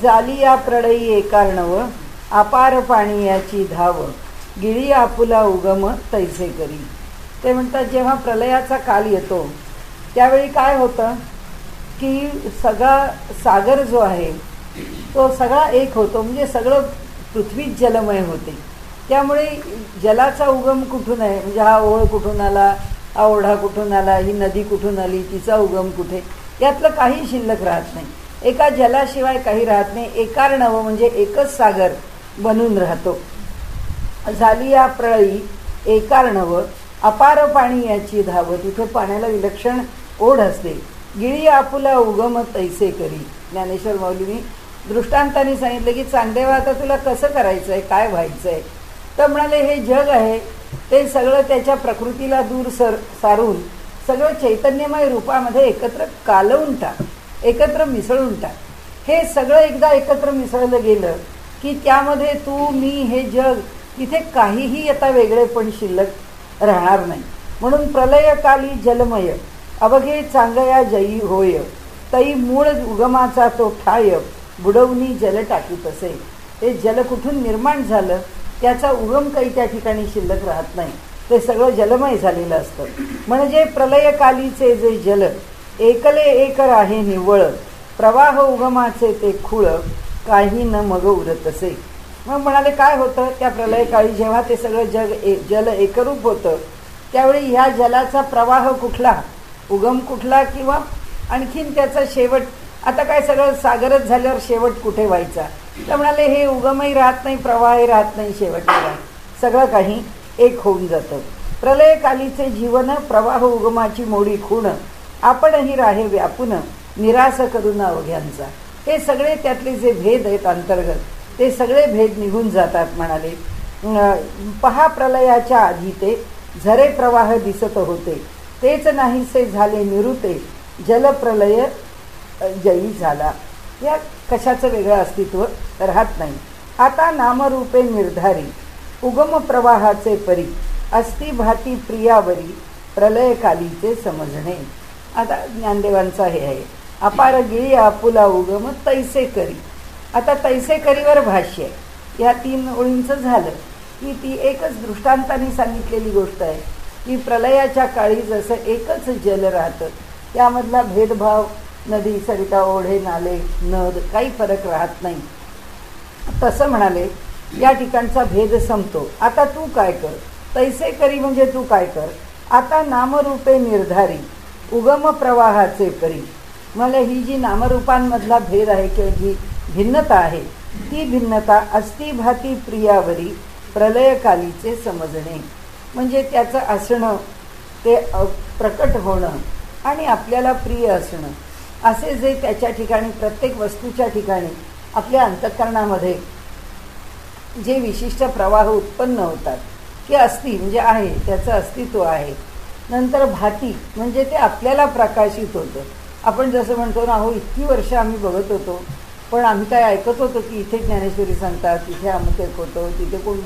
झाली या प्रळयी एकार्णव, अपार पाणी याची धाव, गिळी आपुला उगम तैसे करी. ते म्हणतात जेव्हा प्रलयाचा काल येतो त्यावेळी काय होतं की सगळा सागर जो आहे तो सगळा एक होतो, म्हणजे सगळं पृथ्वीच जलमय होते. त्यामुळे जलाचा उगम कुठून आहे, म्हणजे हा ओळ कुठून आला, हा ओढा कुठून आला, ही नदी कुठून आली, तिचा उगम कुठे, यातलं काही शिल्लक राहत नाही. एका जलाशिवाय काही राहत नाही. एकार्णव म्हणजे एकच सागर बनून राहतो. झाली या प्रळयी एकार्णव, अपार पाणी याची धाव, तिथे पाण्याला विलक्षण ओढ असते. गिळी आपुला उगम तैसे करी. ज्ञानेश्वर माऊलींनी दृष्टांताने सांगितलं की चांगदेवा आता तुला कसं करायचं आहे, काय व्हायचं आहे. तर म्हणाले हे जग आहे ते सगळं त्याच्या प्रकृतीला दूर सारून सगळं चैतन्यमय रूपामध्ये एकत्र कालवून टाक, एकत्र मिसळून टाक. हे सगळं एकदा एकत्र मिसळलं गेलं की त्यामध्ये तू मी हे जग, तिथे काहीही आता वेगळेपण शिल्लक राहणार नाही. म्हणून प्रलयकाली जलमय, अवघे चांगया जयी होय, तई मूळ उगमाचा तो ठाय, बुडवणी जल टाकीत असे. ते जल कुठून निर्माण झालं त्याचा उगम काही त्या ठिकाणी शिल्लक राहत नाही, ते सगळं जलमय झालेलं असतं. म्हणजे प्रलयकालीचे जे जल एकले एक आहे निव्वळ, प्रवाह उगमाचे ते खूळ, काही न मग उरत असे. मग म्हणाले काय होतं त्या प्रलयकाळी जेव्हा ते सगळं जल एकरूप होतं त्यावेळी ह्या जलाचा प्रवाह कुठला, उगम कुठला, किंवा आणखीन त्याचा शेवट. आता काय सगळं सागरच झाल्यावर शेवट कुठे व्हायचा. तर म्हणाले हे उगमही राहत नाही, प्रवाहही राहत नाही, शेवटही राहत, सगळं काही एक होऊन जातं. प्रलयकालीचे जीवन प्रवाह उगमाची मोडी खूण, आपणही राहे व्यापून निराश करून अवघ्यांचा. हे सगळे त्यातले जे भेद आहेत अंतर्गत ते सगळे भेद निघून जातात. म्हणाले पहा प्रलयाच्या आधी ते झरे प्रवाह दिसत होते, तेच नाहीसे झाले निरुते, जलप्रलय जयी झाला. या कशाचं वेगळं अस्तित्व राहत नाही. आता नामरूपे निर्धारी, उगम प्रवाहाचे परी, अस्ति भाती प्रियावरी, प्रलयकालीचे समजणे. आता ज्ञानदेवांचा हे आहे, अपार गिळी आपुला उगम तैसे करी. आता तैसे करीवर भाष्य आहे. या 3 ओळींचं झालं की ती एकच दृष्टांताने सांगितलेली गोष्ट आहे की प्रलयाच्या काळी जसं एकच जल राहतं, त्यामधला भेदभाव, नदी, सरिता, ओढे, नाले, नद काही फरक राहत नाही. तसं म्हणाले या ठिकाणचा भेद संपतो. आता तू काय कर, तैसे करी म्हणजे तू काय कर. आता नामरूपे निर्धारी, उगम प्रवाहाचे परी. मला ही जी नामरूपांमधला भेद आहे किंवा जी भिन्नता आहे ती भिन्नता अस्ति भाती प्रियावरी, प्रलयकालीचे समजणे. म्हणजे त्याचं असणं, ते प्रकट होणं आणि आपल्याला प्रिय असणं, असे जे त्याच्या ठिकाणी प्रत्येक वस्तूच्या ठिकाणी आपल्या अंतःकरणामध्ये जे विशिष्ट प्रवाह उत्पन्न होतात की अस्ति म्हणजे आहे, त्याचं अस्तित्व आहे. नंतर भाती म्हणजे ते आपल्याला प्रकाशित होतं. आपण जसं म्हणतो ना, हो इतकी वर्ष आम्ही बघत होतो पण आम्ही काय ऐकत होतो की इथे ज्ञानेश्वरी सांगतात, तिथे अमुक एक होतं, तिथे कोण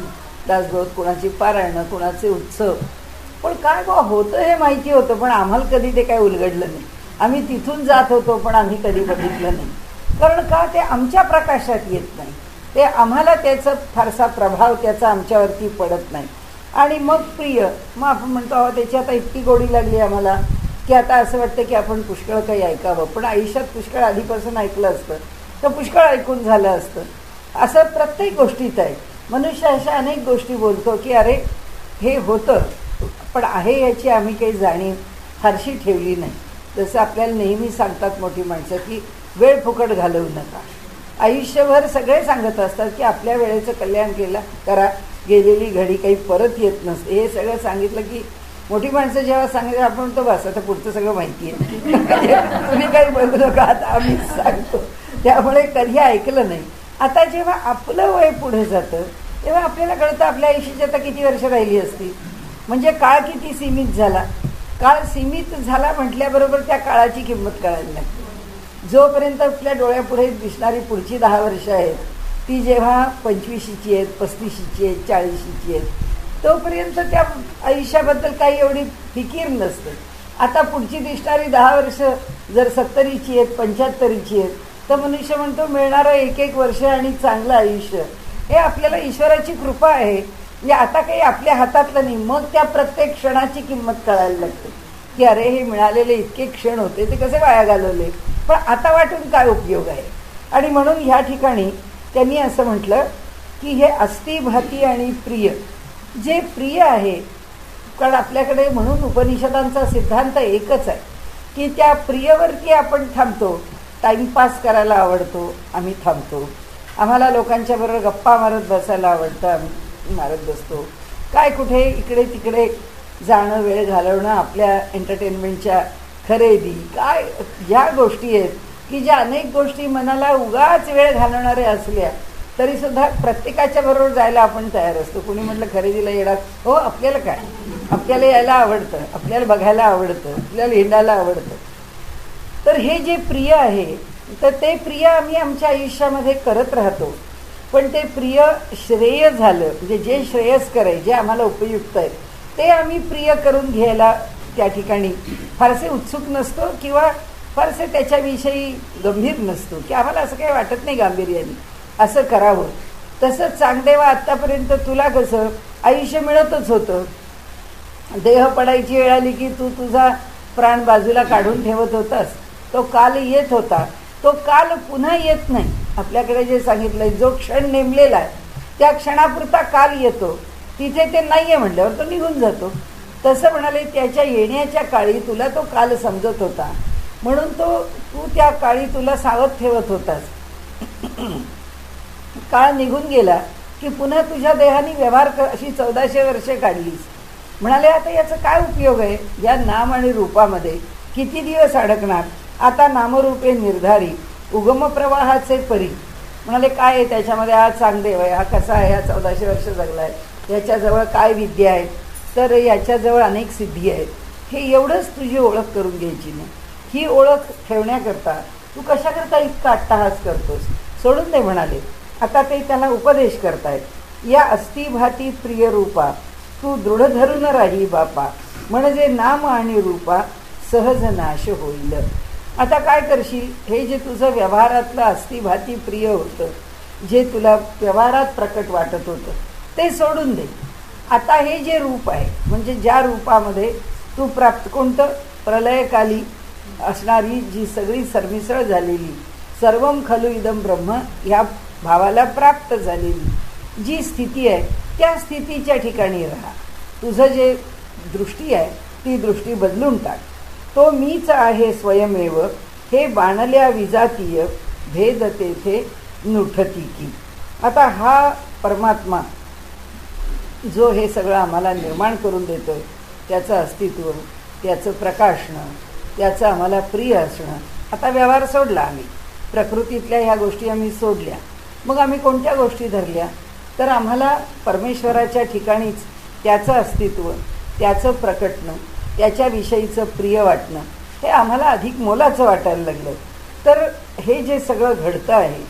दासबोध, कोणाची पारायणं, कोणाचे उत्सव, पण काय बा होतं हे माहिती होतं पण आम्हाला कधी ते काय उलगडलं नाही. आम्ही तिथून जात होतो पण आम्ही कधी बघितलं नाही. कारण का, ते आमच्या प्रकाशात येत नाही, ते आम्हाला त्याचा फारसा प्रभाव त्याचा आमच्यावरती पडत नाही. आणि मग प्रिय, मग आपण म्हणतो अहो त्याची आता इतकी गोडी लागली आम्हाला की आता असं वाटतं की आपण पुष्कळ काही ऐकावं. पण आयुष्यात पुष्कळ आधीपासून ऐकलं असतं तर पुष्कळ ऐकून झालं असतं. असं प्रत्येक गोष्टीत आहे. मनुष्य अशा अनेक गोष्टी बोलतो की अरे हे होतं पण आहे याची आम्ही काही जाणीव फारशी ठेवली नाही. जसं आपल्याला नेहमी सांगतात मोठी माणसं की वेळ फुकट घालवू नका. आयुष्यभर सगळे सांगत असतात की आपल्या वेळेचं कल्याण करा, गेलेली घडी काही परत येत नसते. हे सगळं सांगितलं की मोठी माणसं जेव्हा सांगितलं आपण तो बस आता पुढचं सगळं माहिती आहे तुम्ही काही बोलू नका आता आम्ही सांगतो. त्यामुळे कधी ऐकलं नाही. आता जेव्हा आपलं वय पुढे जातं तेव्हा आपल्याला कळतं आपल्या आयुष्याची आता किती वर्ष राहिली असती. म्हणजे काळ किती सीमित झाला. काळ सीमित झाला म्हटल्याबरोबर त्या काळाची किंमत कळायला लागते. जोपर्यंत आपल्या डोळ्यापुढे दिसणारी पुढची 10 वर्ष आहेत ती जेव्हा 25ची आहेत, 35ची आहेत, 40ची आहेत तोपर्यंत त्या आयुष्याबद्दल काही एवढी फिकीर नसते. आता पुढची दिसणारी 10 वर्ष जर 70ची आहेत, 75ची आहेत तर मनुष्य म्हणतो मिळणारं एक एक वर्ष आणि चांगलं आयुष्य हे आपल्याला ईश्वराची कृपा आहे. म्हणजे आता काही आपल्या हातातलं नाही. मग त्या प्रत्येक क्षणाची किंमत कळायला लागते की अरे हे मिळालेले इतके क्षण होते ते कसे वाया घालवले, पण आता वाटून काय उपयोग आहे. आणि म्हणून ह्या ठिकाणी त्यांनी असं म्हटलं की हे अस्ति भाती आणि प्रिय, जे प्रिय आहे, कारण आपल्याकडे म्हणून उपनिषदांचा सिद्धांत एकच आहे की त्या प्रियवरती आपण थांबतो. टाईमपास करायला आवडतो, आम्ही थांबतो. आम्हाला लोकांच्या बरोबर गप्पा मारत बसायला आवडतं, आम्ही मारत बसतो. काय कुठे इकडे तिकडे जाणं, वेळ घालवणं, आपल्या एंटरटेनमेंटच्या खरेदी, काय ज्या गोष्टी आहेत की ज्या अनेक गोष्टी मनाला उगाच वेळ घालवणाऱ्या असल्या तरीसुद्धा प्रत्येकाच्या बरोबर जायला आपण तयार असतो. कुणी म्हटलं खरेदीला येणार, हो आपल्याला काय, आपल्याला यायला आवडतं, आपल्याला बघायला आवडतं, आपल्याला हिंडायला आवडतं. तर हे जे प्रिय आहे तर ते प्रिय आम्ही आमच्या आयुष्यामध्ये करत राहतो. पण ते प्रिय श्रेय झालं म्हणजे जे श्रेयस्कर आहे, जे आम्हाला उपयुक्त आहे ते आम्ही प्रिय करून घ्यायला त्या ठिकाणी फारसे उत्सुक नसतो किंवा फारसे त्याच्याविषयी गंभीर नसतो की आम्हाला असं काही वाटत नाही गांभीर्याने असं करावं. तसंच चांगदेवा आत्तापर्यंत तुला कसं आयुष्य मिळतच होतं. देह पडायची वेळ आली की तू तुझा प्राण बाजूला काढून ठेवत होतास. तो काल येत होता, तो काल पुन्हा येत नाही. आपल्याकडे जे सांगितलंय जो क्षण नेमलेला आहे त्या क्षणापुरता काल येतो, तिथे ते नाही आहे म्हटल्यावर तो निघून जातो. तसं म्हणाले त्याच्या येण्याच्या काळी तुला तो काल समजत होता म्हणून तू त्या काळी तुला सावध ठेवत होतास. काळ निघून गेला की पुन्हा तुझ्या देहाने व्यवहार अशी 1400 वर्षे काढलीस. म्हणाले आता याचा काय उपयोग आहे, या नाम आणि रूपामध्ये किती दिवस अडकणार. आता नामरूपे निर्धारी उगम प्रवाहाचे परी. म्हणाले काय आहे त्याच्यामध्ये, हा चांगदेव आहे, हा कसा आहे, हा 1400 वर्ष जगला आहे, याच्याजवळ काय विद्या आहे, तर याच्याजवळ अनेक सिद्धी आहेत. हे एवढंच तुझी ओळख करून घ्यायची नाही. ही ओळख ठेवण्याकरता तू कशाकरता इतका अट्टहास करतोस, सोडून दे म्हणाले. आता ते त्याला उपदेश करतायत. या अस्तिभाती प्रिय रूपा तू दृढ धरून राही बापा, म्हणजे नाम आणि रूपा सहज नाश होईल. आता काय करशील, हे जे तुझं व्यवहारातलं अस्तिभाती प्रिय होतं, जे तुला व्यवहारात प्रकट वाटत होतं ते सोडून दे. आता हे जे रूप आहे म्हणजे ज्या रूपामध्ये तू प्राप्त, कोणतं, प्रलयकाली असणारी जी सगळी सरमिसळ झालेली सर्वम खलु इदम ब्रह्म ह्या भावाला प्राप्त झालेली जी स्थिती आहे त्या स्थितीच्या ठिकाणी राहा. तुझं जे दृष्टी आहे ती दृष्टी बदलून टाक. तो मीच आहे स्वयमेव हे बाणल्या विजातीय भेद तेथे नुठती की. आता हा परमात्मा जो हे सगळं आम्हाला निर्माण करून देतोय, त्याचं अस्तित्व, त्याचं प्रकाशणं, त्याचं आम्हाला प्रिय असणं. आता व्यवहार सोडला आम्ही, प्रकृतीतल्या ह्या गोष्टी आम्ही सोडल्या. मग आम्ही कोणत्या गोष्टी धरल्या, तर आम्हाला परमेश्वराच्या ठिकाणीच त्याचं अस्तित्व, त्याचं प्रकटणं, त्याच्याविषयीचं प्रिय वाटणं हे आम्हाला अधिक मोलाचं वाटायला लागलं. तर हे जे सगळं घडतं आहे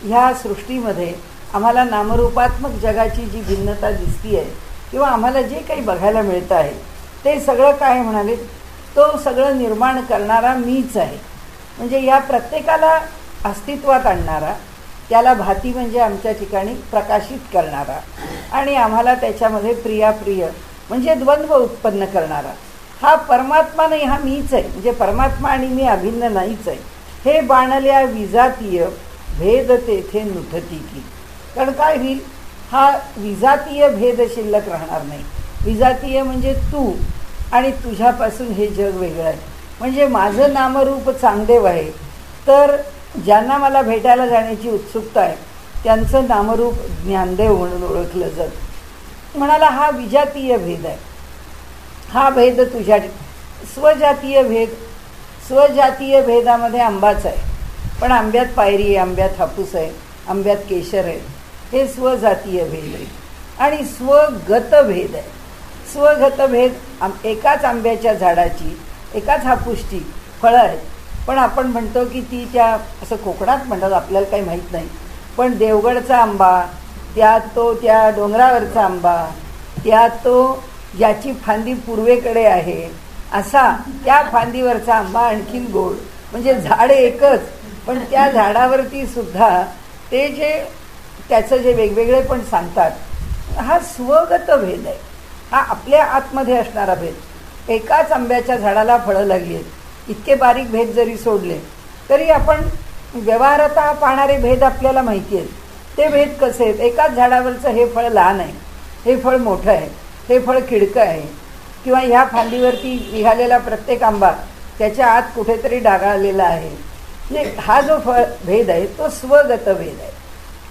ह्या सृष्टीमध्ये आम्हाला नामरूपात्मक जगाची जी भिन्नता दिसती आहे किंवा आम्हाला जे काही बघायला मिळतं आहे ते सगळं काय म्हणाले, तो सगळं निर्माण करणारा मीच आहे. म्हणजे या प्रत्येकाला अस्तित्वात आणणारा, त्याला भाती म्हणजे आमच्या ठिकाणी प्रकाशित करणारा आणि आम्हाला त्याच्यामध्ये प्रियाप्रिय म्हणजे द्वंद्व उत्पन्न करणारा हा परमात्मा नाही, हा मीच आहे. म्हणजे परमात्मा आणि मी अभिन्न नाहीच आहे. हे बाणल्या विजातीय भेद तेथे नुठती की. कारण काय होईल, हा विजातीय भेद शिल्लक राहणार नाही. विजातीय म्हणजे तू आणि तुझ्यापासून हे जग वेगळं आहे. म्हणजे माझं नामरूप चांगदेव आहे, तर ज्यांना मला भेटायला जाण्याची उत्सुकता आहे त्यांचं नामरूप ज्ञानदेव म्हणून ओळखलं जातं. म्हणाला हा विजातीय भेद आहे. हा भेद तुझ्या स्वजातीय भेद, स्वजातीय भेदामध्ये आंबाच आहे, पण आंब्यात पायरी आहे, आंब्यात हापूस आहे, आंब्यात केशर आहे, हे स्वजातीय भेद आहे. आणि स्वगत भेद आहे. स्वगत भेद एकाच आंब्याच्या झाडाची, एकाच हापूसची फळं आहेत, पण आपण म्हणतो की ती त्या असं कोकणात म्हणतात, आपल्याला काही माहीत नाही, पण देवगडचा आंबा, त्यात तो त्या डोंगरावरचा आंबा, त्यात तो ज्याची फांदी पूर्वेकडे आहे असा त्या फांदीवरचा आंबा आणखीन गोड. म्हणजे झाड एकच पण त्या झाडावरती सुद्धा ते जे त्याचं जे वेगवेगळे पण सांगतात, हा स्वगत भेद आहे. हा आपल्या आतमध्ये असणारा भेद. एकाच आंब्याच्या झाडाला फळं लागली आहेत, इतके बारीक भेद जरी सोडले तरी आपण व्यवहारात पाहणारे भेद आपल्याला माहिती आहेत. ते भेद कसे आहेत? एकाच झाडावरचं हे फळ लहान आहे, हे फळ मोठं आहे, हे फळ खिडकं आहे, किंवा ह्या फांदीवरती निघालेला प्रत्येक आंबा त्याच्या आत कुठेतरी डागाळलेला आहे. म्हणजे हा जो भेद आहे तो स्वगत भेद आहे.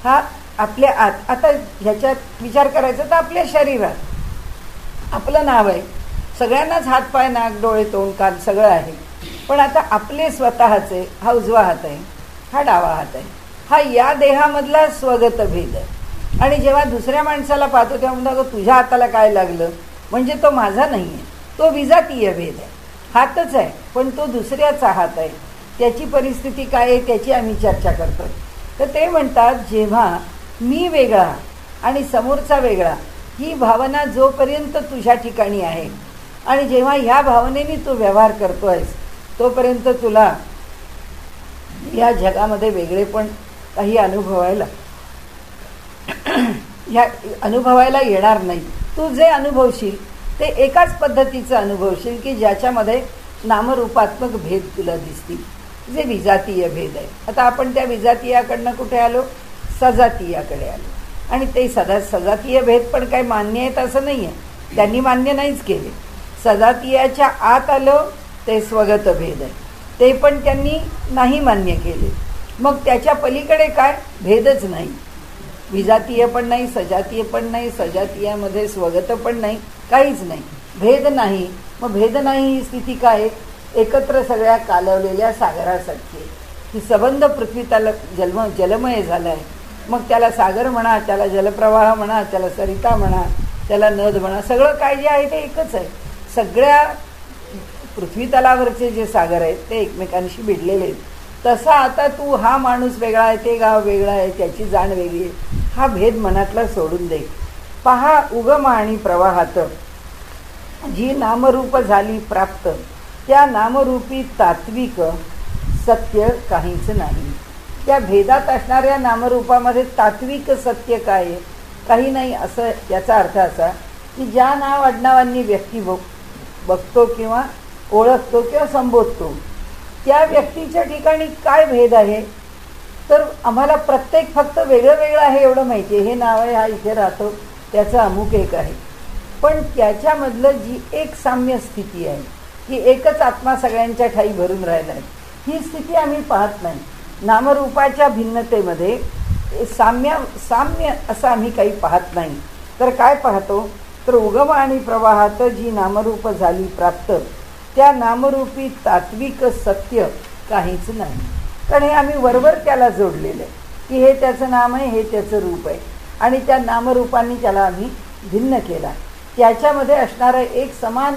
हा आपल्या आत. आता ह्याच्यात विचार करायचा तर आपल्या शरीरात आपलं नाव आहे, सगळ्यांनाच हात पाय नाक डोळे तोंड कान सगळं आहे. पण आता आपले स्वतःचे, हा उजवा हात आहे, हा डावा हात आहे, हा या देहामधला स्वगत भेद आहे. आणि जेव्हा दुसऱ्या माणसाला पाहतो तेव्हा म्हणतो तुझ्या हाताला काय लागलं, म्हणजे तो माझा नाही आहे, तो विजातीय भेद आहे. हातच आहे पण तो दुसऱ्याचा हात आहे, त्याची परिस्थिती काय आहे त्याची आम्ही चर्चा करतो. तर ते म्हणतात जेव्हा मी वेगळा आणि समोरचा वेगळा ही भावना जोपर्यंत तुझ्या ठिकाणी आहे आणि जेव्हा ह्या भावनेने तू व्यवहार करतो आहेस तोपर्यंत तुला या जगामध्ये वेगळे पण काही अनुभवायला येणार नाही. तू जे अनुभवशील ते एकाच पद्धतीचं अनुभवशील की ज्याच्यामध्ये नामरूपात्मक भेद तुला दिसतील, जे विजातीय भेद आहे. आता आपण त्या विजातीयाकडनं कुठे आलो? सजातीयाकडे आलो. आणि ते सजातीय भेद पण काही मान्य आहेत असं नाही आहे, त्यांनी मान्य नाहीच केले. सजातीयाच्या आत आलो ते स्वगत भेद आहे, ते पण त्यांनी नाही मान्य केले. मग त्याच्या पलीकडे काय? भेदच नाही. विजातीय पण नाही, सजातीय पण नाही, सजातीयामध्ये स्वगत पण नाही, काहीच नाही, भेद नाही. मग भेद नाही ही स्थिती काय? एकत्र सगळ्या कालवलेल्या सागरासारखी आहे. ही सबंध पृथ्वी त्याला जलमय झालं आहे. मग त्याला सागर म्हणा, त्याला जलप्रवाह म्हणा, त्याला सरिता म्हणा, त्याला नद म्हणा, सगळं काय जे आहे ते एकच आहे. सगळ्या पृथ्वी तलावरचे जे सागर आहेत ते एकमेकांशी भिडलेले आहेत. तसा आता तू हा माणूस वेगळा आहे, ते गाव वेगळं आहे, त्याची जाण वेगळी आहे, हा भेद मनातला सोडून दे. पहा उगम आणि प्रवाहात जी नामरूप झाली प्राप्त, त्या नामरूपी तात्विक सत्य काहीच नाही. त्या भेदात असणाऱ्या नामरूपामध्ये तात्विक सत्य काय आहे? काही नाही. असं याचा अर्थ असा की ज्या नाव आडनावांनी व्यक्ती बघतो किंवा ओळखतो किंवा संबोधतो त्या व्यक्तीच्या ठिकाणी काय भेद आहे? तर आम्हाला प्रत्येक फक्त वेगळं वेगळं आहे एवढं माहिती आहे. हे नाव आहे, हा इथे राहतो, त्याचं अमुक एक आहे. पण त्याच्यामधलं जी एक साम्य स्थिती आहे की एकच आत्मा सगळ्यांच्या ठाई भरून राहिला आहे, ही स्थिती आम्ही पाहत नाही. नामरूपाच्या भिन्नतेमध्ये साम्य असं आम्ही काही पाहत नाही. तर काय पाहतो? तर उगम आणि प्रवाहात जी नामरूप झाली प्राप्त, त्या नामरूपी तात्विक सत्य काहीच नाही. कारण हे आम्ही वरवर त्याला जोडलेलं आहे की हे त्याचं नाम आहे, हे त्याचं रूप आहे, आणि त्या नामरूपांनी त्याला आम्ही भिन्न केला. त्याच्यामध्ये असणारं एक समान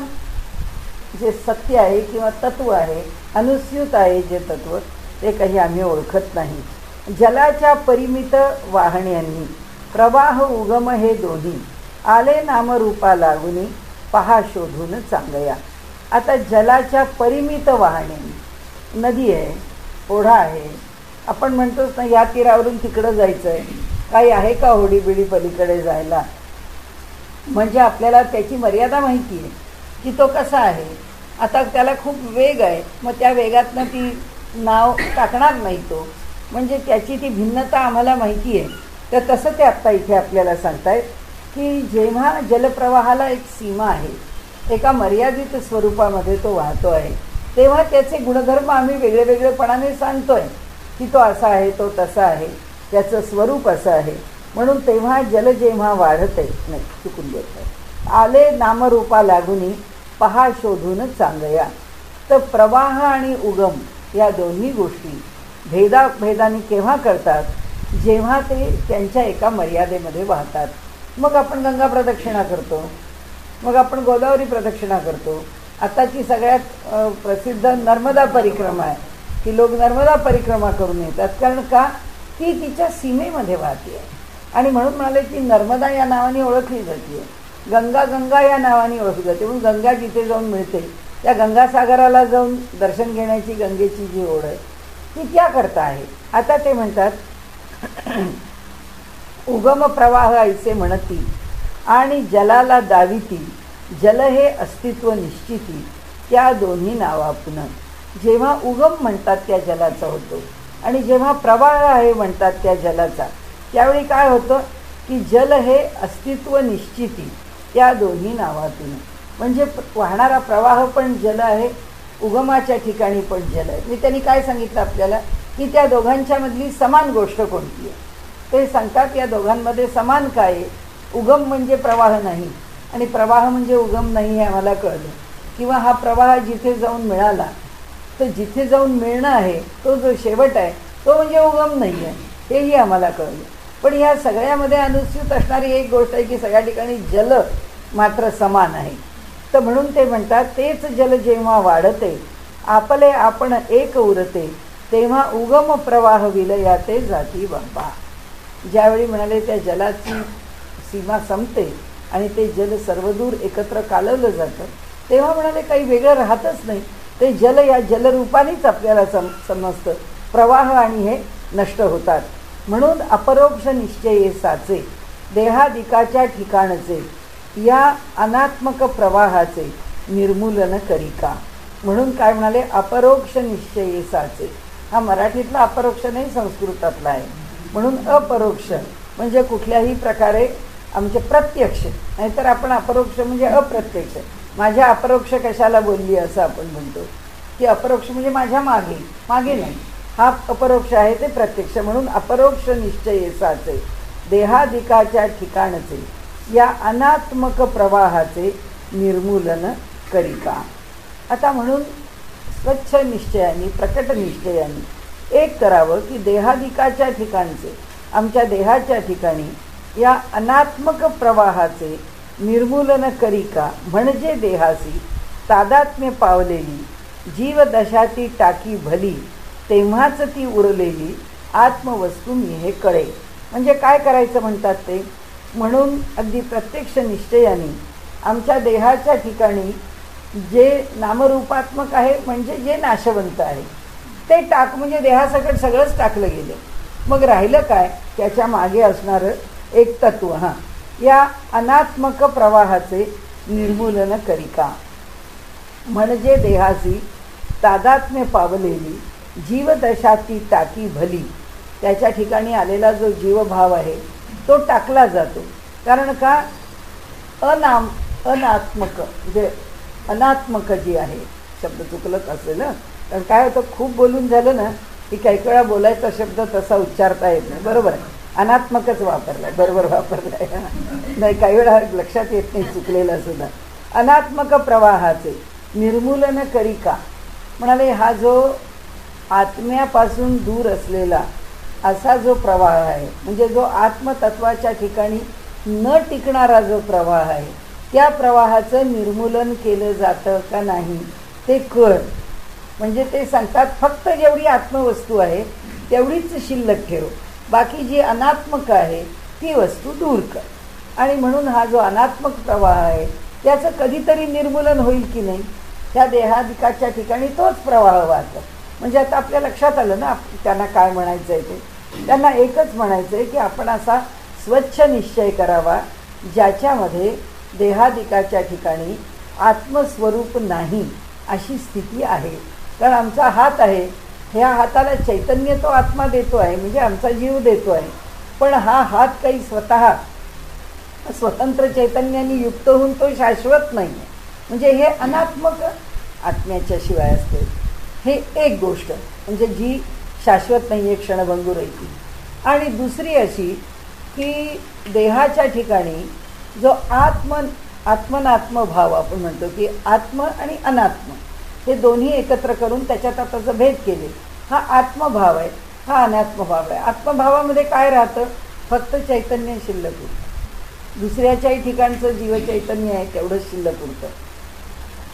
जे सत्य आहे किंवा तत्व आहे, अनुस्यूत आहे जे तत्व, ते काही आम्ही ओळखत नाही. जलाच्या परिमित वाहण्यांनी प्रवाह उगम हे दोन्ही आले नामरूपा लागुनी, पहा शोधून चांगया. आता जलाच्या परिमित वाहण्यांनी, नदी आहे, ओढा आहे, आपण म्हणतोच ना या तीरावरून तिकडं जायचं आहे, काही आहे का होडीबिडी पलीकडे जायला? म्हणजे आपल्याला त्याची मर्यादा माहिती आहे की तो कसा आहे. आता त्याला खूप वेग आहे, मग त्या वेगातनं ती नाव टाकणार नाही तो, म्हणजे त्याची ती भिन्नता आम्हाला माहिती आहे. तर तसं ते आत्ता इथे आपल्याला सांगतायत की जेव्हा जलप्रवाहाला एक सीमा आहे, एका मर्यादित स्वरूपामध्ये तो वाहतो आहे, तेव्हा त्याचे गुणधर्म आम्ही वेगळे वेगळेपणाने सांगतो आहे की तो असा आहे, तो तसा आहे, त्याचं स्वरूप असं आहे. म्हणून तेव्हा जल जेव्हा वाढते, नाही चुकून देत, आले नामरूपा लागुनी, पहा शोधून चांगया. तर प्रवाह आणि उगम या दोन्ही गोष्टी भेदाने केव्हा करतात? जेव्हा ते त्यांच्या एका मर्यादेमध्ये वाहतात. मग आपण गंगा प्रदक्षिणा करतो, मग आपण गोदावरी प्रदक्षिणा करतो. आताची सगळ्यात प्रसिद्ध नर्मदा परिक्रमा आहे की लोक नर्मदा परिक्रमा करून येतात. कारण का? ती तिच्या सीमेमध्ये वाहते आहे. आणि म्हणून म्हणाले की नर्मदा या नावाने ओळखली जाते, गंगा या नावाने ओळखली जाते. म्हणून गंगा जिथे जाऊन मिळते त्या गंगासागराला जाऊन दर्शन घेण्याची गंगेची जी ओढ आहे ती त्याकरता आहे. आता ते म्हणतात उगम प्रवाह ऐसे म्हणती आणि जलाला दाविती, जल हे अस्तित्व निश्चिती, त्या दोन्ही नावापुन. जेव्हा उगम म्हणतात त्या जलाचा होतो आणि जेव्हा प्रवाह आहे म्हणतात त्या जलाचा, त्यावेळी काय होतं की जल हे अस्तित्व निश्चिती, त्या दोन्ही नावातून. म्हणजे वाहणारा प्रवाह पण जल आहे, उगमाच्या ठिकाणी पण जल आहे. मी त्यांनी काय सांगितलं आपल्याला की त्या दोघांच्यामधली समान गोष्ट कोणती आहे. ते सांगतात या दोघांमध्ये समान काय आहे. उगम म्हणजे प्रवाह नाही आणि प्रवाह म्हणजे उगम नाही हे आम्हाला कळलं. किंवा हा प्रवाह जिथे जाऊन मिळाला, तर जिथे जाऊन मिळणं आहे तो जो शेवट आहे तो म्हणजे उगम नाही आहे, हेही आम्हाला कळलं. पण ह्या सगळ्यामध्ये अनुस्यूत असणारी एक गोष्ट आहे की सगळ्या ठिकाणी जल मात्र समान आहे. तर म्हणून ते म्हणतात तेच जल जेव्हा वाढते, आपले आपण एक उरते, तेव्हा उगम प्रवाह विलयाते जाती बाबा. ज्यावेळी म्हणाले त्या जलाची सीमा संपते आणि ते जल सर्वदूर एकत्र कालवलं जातं, तेव्हा म्हणाले काही वेगळं राहतच नाही. ते जल या जलरूपानेच आपल्याला समजतं. प्रवाह आणि हे नष्ट होतात. म्हणून अपरोक्ष निश्चये साचे, देहादिकाच्या ठिकाणचे, या अनात्मक प्रवाहाचे निर्मूलन करिका. म्हणून काय म्हणाले अपरोक्ष निश्चये साचे. हा मराठीतला अपरोक्ष नाही, संस्कृतातला आहे. म्हणून अपरोक्ष म्हणजे कुठल्याही प्रकारे आमचे प्रत्यक्ष, नाहीतर आपण अपरोक्ष म्हणजे अप्रत्यक्ष. माझ्या अपरोक्ष कशाला बोलली असं आपण म्हणतो की अपरोक्ष म्हणजे माझ्या मागे मागे नाही, हा अपरोक्ष आहे ते प्रत्यक्ष. म्हणून अपरोक्ष निश्चये साचे, देहादिकाच्या ठिकाणचे, या अनात्मक प्रवाहाचे निर्मूलन करिका. आता म्हणून स्वच्छ निश्चयाने प्रकट निश्चयाने एक करावं की देहादिकाच्या ठिकाणचे, आमच्या देहाच्या ठिकाणी या अनात्मक प्रवाहाचे निर्मूलन करिका. म्हणजे देहासी तादात्म्य पावलेली जीवदशाती टाकी भली, तेव्हाच ती उरलेली आत्मवस्तू मी हे कळे. म्हणजे काय करायचं म्हणतात ते. म्हणून अगदी प्रत्यक्ष निश्चयाने आमच्या देहाच्या ठिकाणी जे नामरूपात्मक आहे, म्हणजे जे नाशवंत आहे ते टाक, म्हणजे देहासकट सगळंच टाकलं गेलं. मग राहिलं काय, त्याच्या मागे असणारं एक तत्व. हां, या अनात्मक प्रवाहाचे निर्मूलन करिका. म्हणजे देहासी तादात्म्य पावलेली जीवदशाती टाकी भली, त्याच्या ठिकाणी आलेला जो जीवभाव आहे तो टाकला जातो. कारण का अनात्मक म्हणजे अनात्मक जी आहे, शब्द चुकलंच असेल ना, कारण काय होतं खूप बोलून झालं ना की काही वेळा बोलायचा शब्द तसा उच्चारता येत नाही. बरोबर आहे, अनात्मकच वापरलाय, बरोबर वापरलाय. नाही, काही वेळा लक्षात येत नाही चुकलेला सुद्धा. अनात्मक प्रवाहाचे निर्मूलन करिका. म्हणाले हा जो आत्म्यापासून दूर असलेला असा जो प्रवाह आहे, म्हणजे जो आत्मतत्वाच्या ठिकाणी न टिकणारा जो प्रवाह आहे, त्या प्रवाहाचं निर्मूलन केलं जातं का नाही ते कळ. म्हणजे ते सांगतात फक्त जेवढी आत्मवस्तू आहे तेवढीच शिल्लक ठेव, बाकी जी अनात्मक आहे ती वस्तू दूर कर. आणि म्हणून हा जो अनात्मक प्रवाह आहे त्याचं कधीतरी निर्मूलन होईल की नाही, त्या देहादिकाच्या ठिकाणी तोच प्रवाह वाहतो. म्हणजे आता आपल्या लक्षात आलं ना त्यांना काय म्हणायचं आहे ते. त्यांना एकच म्हणायचं आहे की आपण असा स्वच्छ निश्चय करावा ज्याच्यामध्ये देहादिकाच्या ठिकाणी आत्मस्वरूप नाही अशी स्थिती आहे. कारण आमचा हात आहे, ह्या हाताला चैतन्य तो आत्मा देतो आहे, म्हणजे आमचा जीव देतो आहे. पण हा हात काही स्वतः स्वतंत्र चैतन्याने युक्त होऊन तो शाश्वत नाही आहे. म्हणजे हे अनात्मक आत्म्याच्या शिवाय असते. हे एक गोष्ट म्हणजे जी शाश्वत नाही आहे, क्षणभंगूर आहे. आणि दुसरी अशी की देहाच्या ठिकाणी जो आत्मनात्म भाव आपण म्हणतो की आत्म आणि अनात्म हे दोन्ही एकत्र करून त्याच्यात आताचा भेद केले. हा आत्मभाव आहे, हा अनात्मभाव आहे. आत्मभावामध्ये काय राहतं, फक्त चैतन्य शिल्लक उरतं. दुसऱ्याच्याही ठिकाणचं जीवचैतन्य आहे तेवढंच शिल्लक उरतं.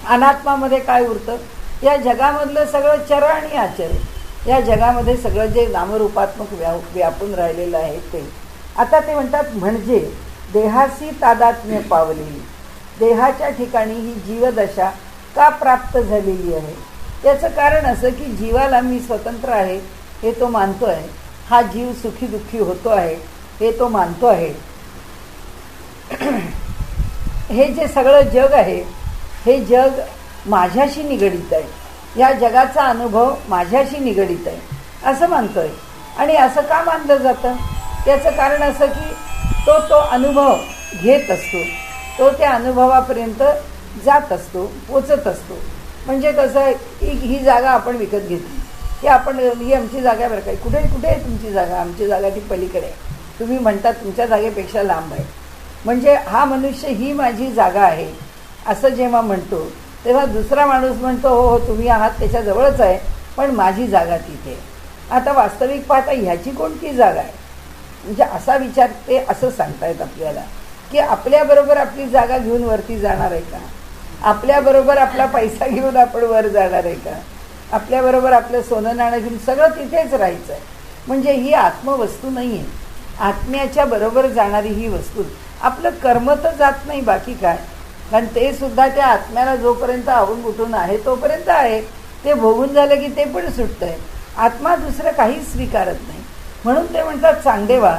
अनात्मामध्ये काय उरतं, या जगामधलं सगळं चर आणि आचर, या जगामध्ये सगळं जे नामरूपात्मक व्यापून राहिलेलं आहे ते. आता ते म्हणतात म्हणजे देहासी तादात्म्य पावलेली, देहाच्या ठिकाणी ही जीवदशा का प्राप्त झालेली आहे. याचं कारण असं की जीवाला मी स्वतंत्र आहे हे तो मानतो आहे, हा जीव सुखी दुःखी होतो आहे हे तो मानतो आहे. हे जे सगळं जग आहे हे जग माझ्याशी निगडीत आहे, या जगाचा अनुभव माझ्याशी निगडीत आहे असं मानतो आहे. आणि असं का मानलं जातं? त्याचं कारण असं की तो अनुभव घेत असतो, तो त्या अनुभवापर्यंत जात असतो, पोचत असतो. म्हणजे कसं आहे, ही जागा आपण विकत घेतली की ही आमची जागा बरं काय, कुठे कुठे आहे तुमची जागा? आमची जागा ती पलीकडे आहे, तुम्ही म्हणता तुमच्या जागेपेक्षा लांब आहे. म्हणजे हा मनुष्य ही माझी जागा आहे असं जेव्हा म्हणतो तेव्हा दुसरा माणूस म्हणतो हो हो तुम्ही आहात त्याच्याजवळच आहे, पण माझी जागा तिथे आहे. आता वास्तविक पाहता ह्याची कोणती जागा आहे? म्हणजे असा विचार ते असं सांगतायत आपल्याला की आपल्याबरोबर आपली जागा घेऊन वरती जाणार आहे का? आपल्याबरोबर आपला पैसा घेऊन आपण वर जाणार आहे का? आपल्याबरोबर आपलं सोनं नाणं घेऊन सगळं तिथेच राहायचं आहे. म्हणजे ही आत्मवस्तू नाही आहे, आत्म्याच्या बरोबर जाणारी ही वस्तू. आपलं कर्म तर जात नाही, बाकी काय, कारण ते सुद्धा त्या आत्म्याला जोपर्यंत आवून उठून आहे तोपर्यंत आहे, ते भोगून झालं की ते पण सुटतं आहे. आत्मा दुसरं काहीच स्वीकारत नाही. म्हणून ते म्हणतात चांगदेवा,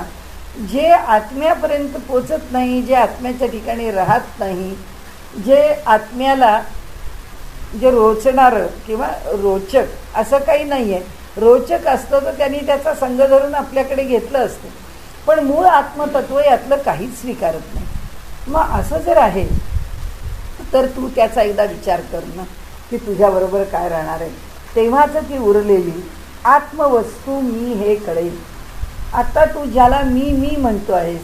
जे आत्म्यापर्यंत पोचत नाही, जे आत्म्याच्या ठिकाणी राहत नाही, जे आत्म्याला जे रोचणारं किंवा रोचक असं काही नाही आहे, रोचक असतं तर त्यांनी त्याचा संग धरून आपल्याकडे घेतलं असतं, पण मूळ आत्मतत्व यातलं काहीच स्वीकारत नाही. मग असं जर आहे तर तू त्याचा एकदा विचार कर ना की तुझ्याबरोबर काय राहणार आहे, तेव्हाच ती उरलेली आत्मवस्तू मी हे कळेल. आता तू ज्याला मी म्हणतो आहेस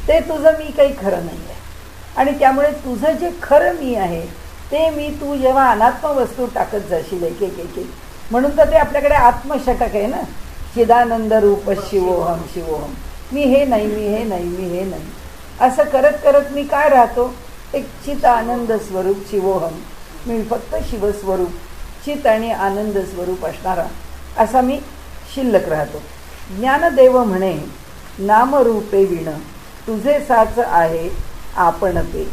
ते तुझं मी काही खरं नाही आहे, आणि त्यामुळे तुझं जे खरं मी आहे ते मी तू जेव्हा अनात्म वस्तू टाकत जाशील एक एक एक एक, म्हणून तर ते आपल्याकडे आत्मषटक आहे ना, चिदानंद रूप शिवोहम शिवोहम, मी हे नाही मी हे नाही मी हे नाही असं करत करत मी काय राहतो, एक चित आनंद स्वरूप शिवोहम, मी फक्त शिवस्वरूप चित आणि आनंद स्वरूप असणारा असा मी शिल्लक राहतो. ज्ञानदेव म्हणे नामरूपे विण तुझे साच आहे आपण पे,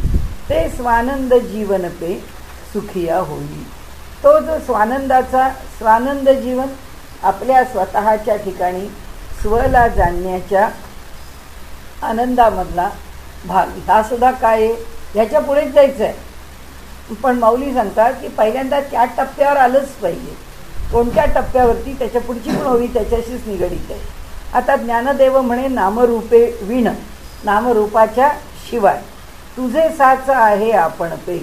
ते स्वानंद जीवन पे सुखिया होई. तो जो स्वानंद जीवन आपल्या स्वतःच्या ठिकाणी स्वला जाणण्याच्या आनंदामधला भाग, हा सुद्धा काय आहे, ह्याच्या पुढेच जायचं आहे. पण माऊली सांगतात की पहिल्यांदा त्या टप्प्यावर आलंच पाहिजे. कोणत्या टप्प्यावरती? त्याच्या पुढची पण होई त्याच्याशीच निगडीत आहे. आता ज्ञानदेव म्हणे नामरूपे विण, नामरूपाच्या शिवाय तुझे साच आहे आपण पे,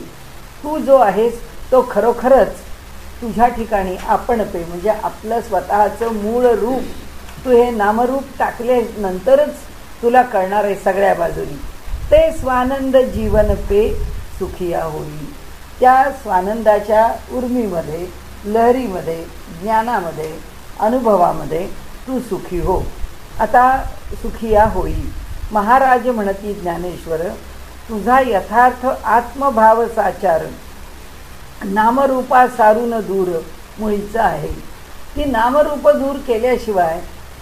तू जो आहेस तो खरोखरच तुझ्या ठिकाणी आपण पे, म्हणजे आपलं स्वतःचं मूळ रूप, तू हे नामरूप टाकल्यानंतरच तुला कळणार आहे सगळ्या बाजूनी. ते स्वानंद जीवन पे सुखिया होई. त्या स्वानंदाच्या उर्मीमध्ये, लहरीमध्ये, ज्ञानामध्ये, अनुभवामध्ये तू सुखी हो. आता सुखिया होई. महाराज म्हणती ज्ञानेश्वर, तुझा यथार्थ आत्मभाव साचार नामरूपा सारून दूर मुळीचं आहे. ती नामरूप दूर केल्याशिवाय,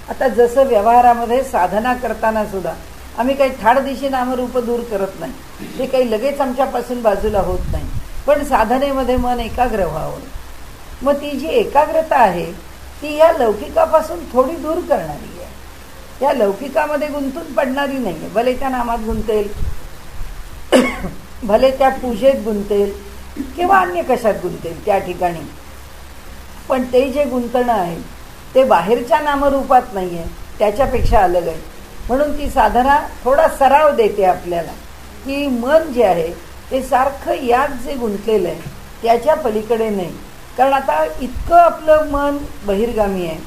आता जसं व्यवहारामध्ये साधना करताना सुद्धा आम्ही काही ठाडदिशी नामरूप दूर करत नाही, ते काही लगेच आमच्यापासून बाजूला होत नाही, पण साधनेमध्ये मन एकाग्र व्हावं. मग ती जी एकाग्रता आहे ती या लौकिकापासून थोडी दूर करणारी आहे, या लौकिकामध्ये गुंतून पडणारी नाही आहे. भले त्या नामात गुंतेल, भले त्या पूजेत गुंतेल किंवा अन्य कशात गुंतेल त्या ठिकाणी, पण ते जे गुंतणं आहे ते बाहेरच्या नामरूपात नाही आहे, त्याच्यापेक्षा अलग आहे. म्हणून ती साधना थोडा सराव देते आपल्याला की मन जे आहे ते सारखं यात जे गुंतलेलं आहे त्याच्या पलीकडे नाही. कारण आता इतकं आपलं मन बहिर्गामी आहे,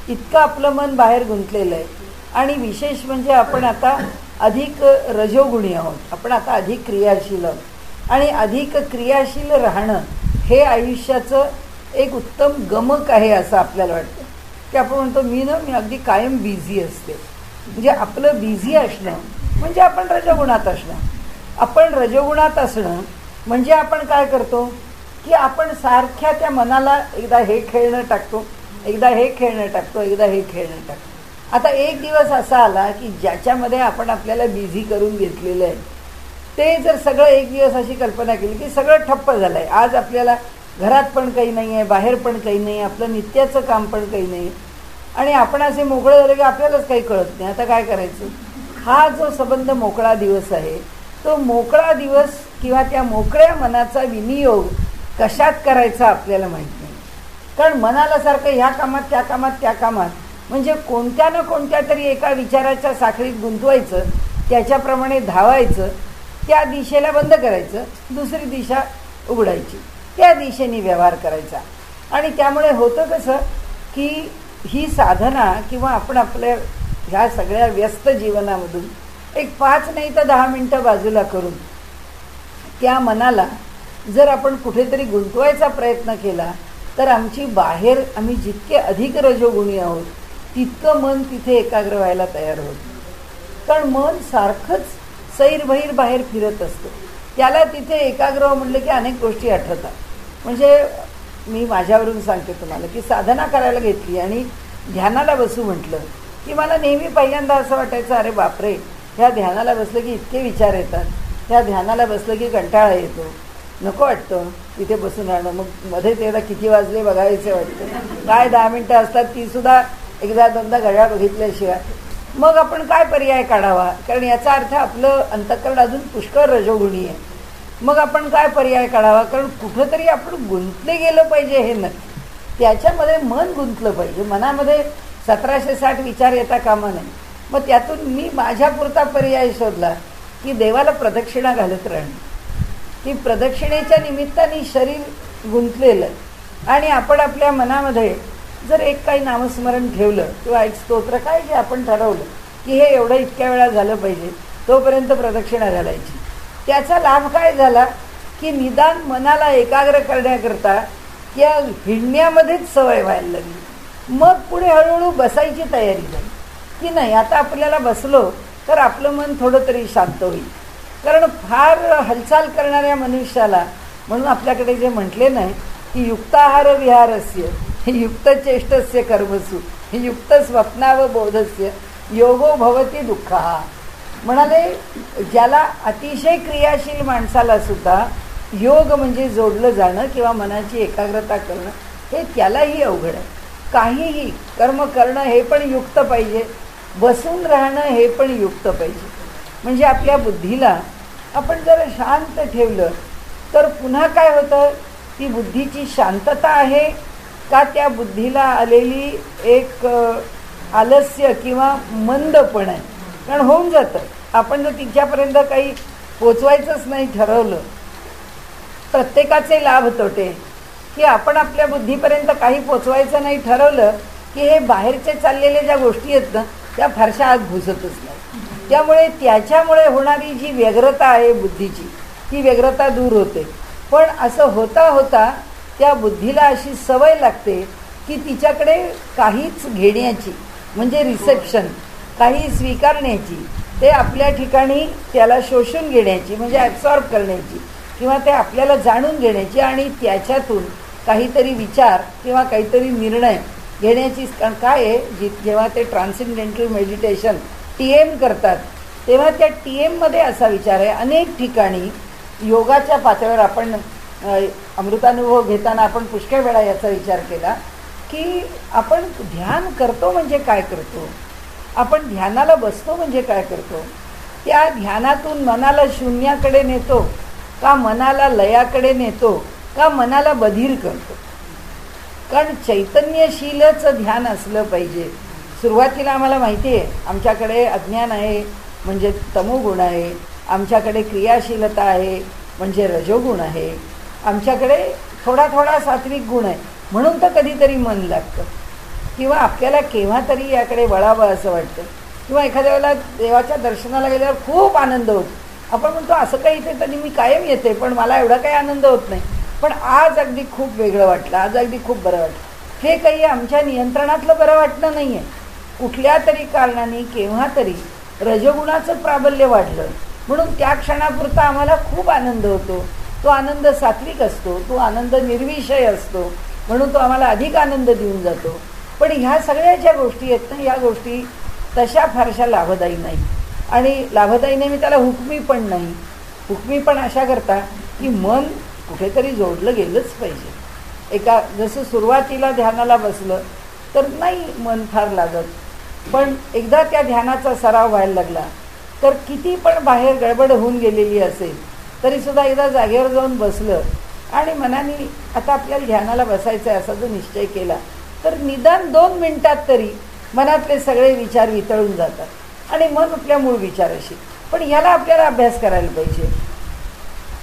इतकं आपलं मन बाहेर गुंतलेलं आहे, आणि विशेष म्हणजे आपण आता अधिक रजोगुणी आहोत, आपण आता अधिक क्रियाशील आहोत, आणि अधिक क्रियाशील राहणं हे आयुष्याचं एक उत्तम गमक आहे असं आपल्याला वाटतं. की आपण म्हणतो मी अगदी कायम बिझी असते, म्हणजे आपलं बिझी असणं म्हणजे आपण रजोगुणात असणं. आपण रजोगुणात असणं म्हणजे आपण काय करतो की आपण सारख्या त्या मनाला एकदा हे खेळणं टाकतो, एकदा हे खेळणं टाकतो, एकदा हे खेळणं टाकतो. आता एक दिवस असा आला की ज्याच्यामध्ये आपण आपल्याला बिझी करून घेतलेलं आहे ते जर सगळं एक दिवस अशी कल्पना केली की सगळं ठप्प झालं आहे, आज आपल्याला घरात पण काही नाही आहे, बाहेर पण काही नाही, आपलं नित्याचं काम पण काही नाही, आणि आपण असे मोकळे झाले की आपल्यालाच काही कळत नाही, आता काय करायचं. हा जो संबंध मोकळा दिवस आहे, तो मोकळा दिवस किंवा त्या मोकळ्या मनाचा विनियोग कशात करायचा आपल्याला माहीत नाही. कारण मनाला सारखं ह्या कामात त्या कामात त्या कामात म्हणजे कोणत्या ना कोणत्या तरी एका विचाराच्या साखळीत गुंतवायचं, त्याच्याप्रमाणे धावायचं, त्या दिशेला बंद करायचं, दुसरी दिशा उघडायची, त्या दिशेने व्यवहार करायचा. आणि त्यामुळे होतं कसं की ही साधना किंवा आपण आपल्या ह्या सगळ्या व्यस्त जीवनामधून एक 5 नाही तर 10 मिनटं बाजूला करून त्या मनाला जर आपण कुठेतरी गुंतवायचा प्रयत्न केला तर आम्ही जितके अधिक रजोगुणी आहोत तितकं मन तिथे एकाग्र व्हायला तयार होतं. कारण मन सारखंच सैरभैर बाहेर फिरत असतं, त्याला तिथे एकाग्र म्हटलं की अनेक गोष्टी आठवतात. म्हणजे मी माझ्यावरून सांगते तुम्हाला की साधना करायला घेतली आणि ध्यानाला बसू म्हटलं की मला नेहमी पहिल्यांदा असं वाटायचं, अरे बापरे, ह्या ध्यानाला बसलं की इतके विचार येतात, ह्या ध्यानाला बसलं की कंटाळा येतो, नको वाटतं तिथे बसून राहणं. मग मध्ये तेवढा किती वाजले बघायचे वाटतं, काय 10 मिनटं असतात तीसुद्धा एकदा दोनदा घड्याळ बघितल्याशिवाय. मग आपण काय पर्याय काढावा, कारण याचा अर्थ आपलं अंतःकरण अजून पुष्कळ रजोगुणी आहे. मग आपण काय पर्याय काढावा, कारण कुठंतरी आपण गुंतले गेलं पाहिजे हे नक्की, त्याच्यामध्ये मन गुंतलं पाहिजे. मनामध्ये 1760 विचार येता कामा नाही. मग त्यातून मी माझ्यापुरता पर्याय शोधला की देवाला प्रदक्षिणा घालत राहणे, की प्रदक्षिणेच्या निमित्ताने शरीर गुंतलेलं आणि आपण आपल्या मनामध्ये जर एक काही नामस्मरण ठेवलं किंवा एक स्तोत्र काय जे आपण ठरवलं की हे एवढं इतक्या वेळा झालं पाहिजे, तोपर्यंत प्रदक्षिणा घालायची. त्याचा लाभ काय झाला की निदान मनाला एकाग्र करण्याकरता त्या हिंडण्यामध्येच सवय व्हायला लागली. मग पुढे हळूहळू बसायची तयारी झाली की नाही, आता आपल्याला बसलो तर आपलं मन थोडं तरी शांत होईल. कारण फार हालचाल करणाऱ्या मनुष्याला, म्हणून आपल्याकडे जे म्हटले नाही की युक्ताहार विहारस्य युक्त चेष्टस्य कर्मसु युक्त स्वप्नावबोधस्य योगो भवती दुःखः. म्हणाले ज्याला अतिशय क्रियाशील माणसाला सुद्धा योग म्हणजे जोडलं जाणं किंवा मनाची एकाग्रता करणं हे त्यालाही अवघड आहे. काहीही कर्म करणं हे पण युक्त पाहिजे, बसून राहणं हे पण युक्त पाहिजे. म्हणजे आपल्या बुद्धीला आपण जर शांत ठेवलं तर पुन्हा काय होतं, ती बुद्धीची शांतता आहे का त्या बुद्धीला आलेली एक आलस्य किंवा मंदपण आहे. कारण होऊन जातं, आपण जर तिच्यापर्यंत काही पोचवायचंच नाही ठरवलं, प्रत्येकाचे लाभ तोटे, की आपण आपल्या बुद्धीपर्यंत काही पोचवायचं नाही ठरवलं की हे बाहेरचे चाललेल्या ज्या गोष्टी आहेत ना त्या फारशा आत घुसतच नाही. त्यामुळे त्याच्यामुळे होणारी जी व्यग्रता आहे बुद्धीची, ती व्यग्रता दूर होते. पण असं होता होता त्या बुद्धीला अशी सवय लागते की तिच्याकडे काहीच घेण्याची म्हणजे रिसेप्शन, काही स्वीकारण्याची, ते आपल्या ठिकाणी त्याला शोषून घेण्याची म्हणजे ॲब्सॉर्ब करण्याची किंवा ते आपल्याला जाणून घेण्याची आणि त्याच्यातून काहीतरी विचार किंवा काहीतरी निर्णय घेण्याची. कारण काय आहे, जेव्हा ते ट्रान्सेंडेंटल मेडिटेशन TM करतात तेव्हा त्या TMमध्ये असा विचार आहे. अनेक ठिकाणी योगाच्या पातळीवर आपण अमृतानुभव घेताना आपण पुष्कळ वेळा याचा विचार केला की आपण ध्यान करतो म्हणजे काय करतो, आपण ध्यानाला बसतो म्हणजे काय करतो. त्या ध्यानातून मनाला शून्याकडे नेतो का मनाला लयाकडे नेतो का मनाला बधीर करतो. कारण चैतन्यशीलच ध्यान असलं पाहिजे. सुरुवातीला आम्हाला माहिती आहे आमच्याकडे अज्ञान आहे म्हणजे तमोगुण आहे, आमच्याकडे क्रियाशीलता आहे म्हणजे रजोगुण आहे, आमच्याकडे थोडा थोडा सात्विक गुण आहे, म्हणून तर कधीतरी मन लागतं किंवा आपल्याला केव्हा तरी याकडे वळावं असं वाटतं. किंवा एखाद्या वेळेला देवाच्या दर्शनाला गेल्यावर खूप आनंद होतो, आपण म्हणतो असं काही इथे तरी मी कायम येते पण मला एवढा काही आनंद होत नाही, पण आज अगदी खूप वेगळं वाटलं, आज अगदी खूप बरं वाटलं. हे काही आमच्या नियंत्रणातलं बरं वाटणं नाही आहे, कुठल्या तरी कारणाने केव्हा तरी रजगुणाचं प्राबल्य वाढलं म्हणून त्या क्षणापुरता आम्हाला खूप आनंद होतो. तो आनंद सात्विक असतो, तो आनंद निर्विषय असतो, म्हणून तो आम्हाला अधिक आनंद देऊन जातो. पण ह्या सगळ्या ज्या गोष्टी आहेत ना, या गोष्टी तशा फारशा लाभदायी नाही. आणि लाभदायी नाही मी त्याला हुकमी पण नाही. हुकमी पण अशा करता की मन कुठेतरी जोडलं गेलंच पाहिजे. जसं सुरुवातीला ध्यानाला बसलं तर नाही मन फार लागत. पण एकदा त्या ध्यानाचा सराव व्हायला लागला तर किती पण बाहेर गडबड होऊन गेलेली असेल तरीसुद्धा एकदा जागेवर जाऊन बसलं आणि मनाने आता आपल्याला ध्यानाला बसायचं आहे असा जो निश्चय केला तर निदान 2 मिनिटात तरी मनातले सगळे विचार वितळून जातात आणि मन आपल्या मूळ विचाराशी. पण याला आपल्याला अभ्यास करायला पाहिजे.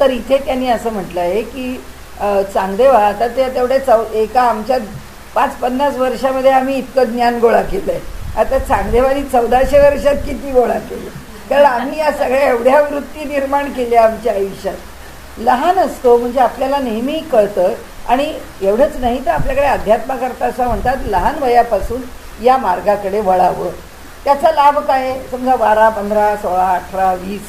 तर इथे त्यांनी असं म्हटलं आहे की चांगदेवा आता ते तेवढे एका आमच्या 5-50 वर्षामध्ये आम्ही इतकं ज्ञान गोळा केलं आहे. आता चांगदेवानी 1400 वर्षात किती गोळा केलं, कारण आम्ही या सगळ्या एवढ्या वृत्ती निर्माण केल्या आमच्या आयुष्यात. लहान असतो म्हणजे आपल्याला नेहमी कळतं. आणि एवढंच नाही तर आपल्याकडे अध्यात्माकरता असं म्हणतात लहान वयापासून या मार्गाकडे वळावं. त्याचा लाभ काय आहे? समजा 12, 15, 16, 18, 20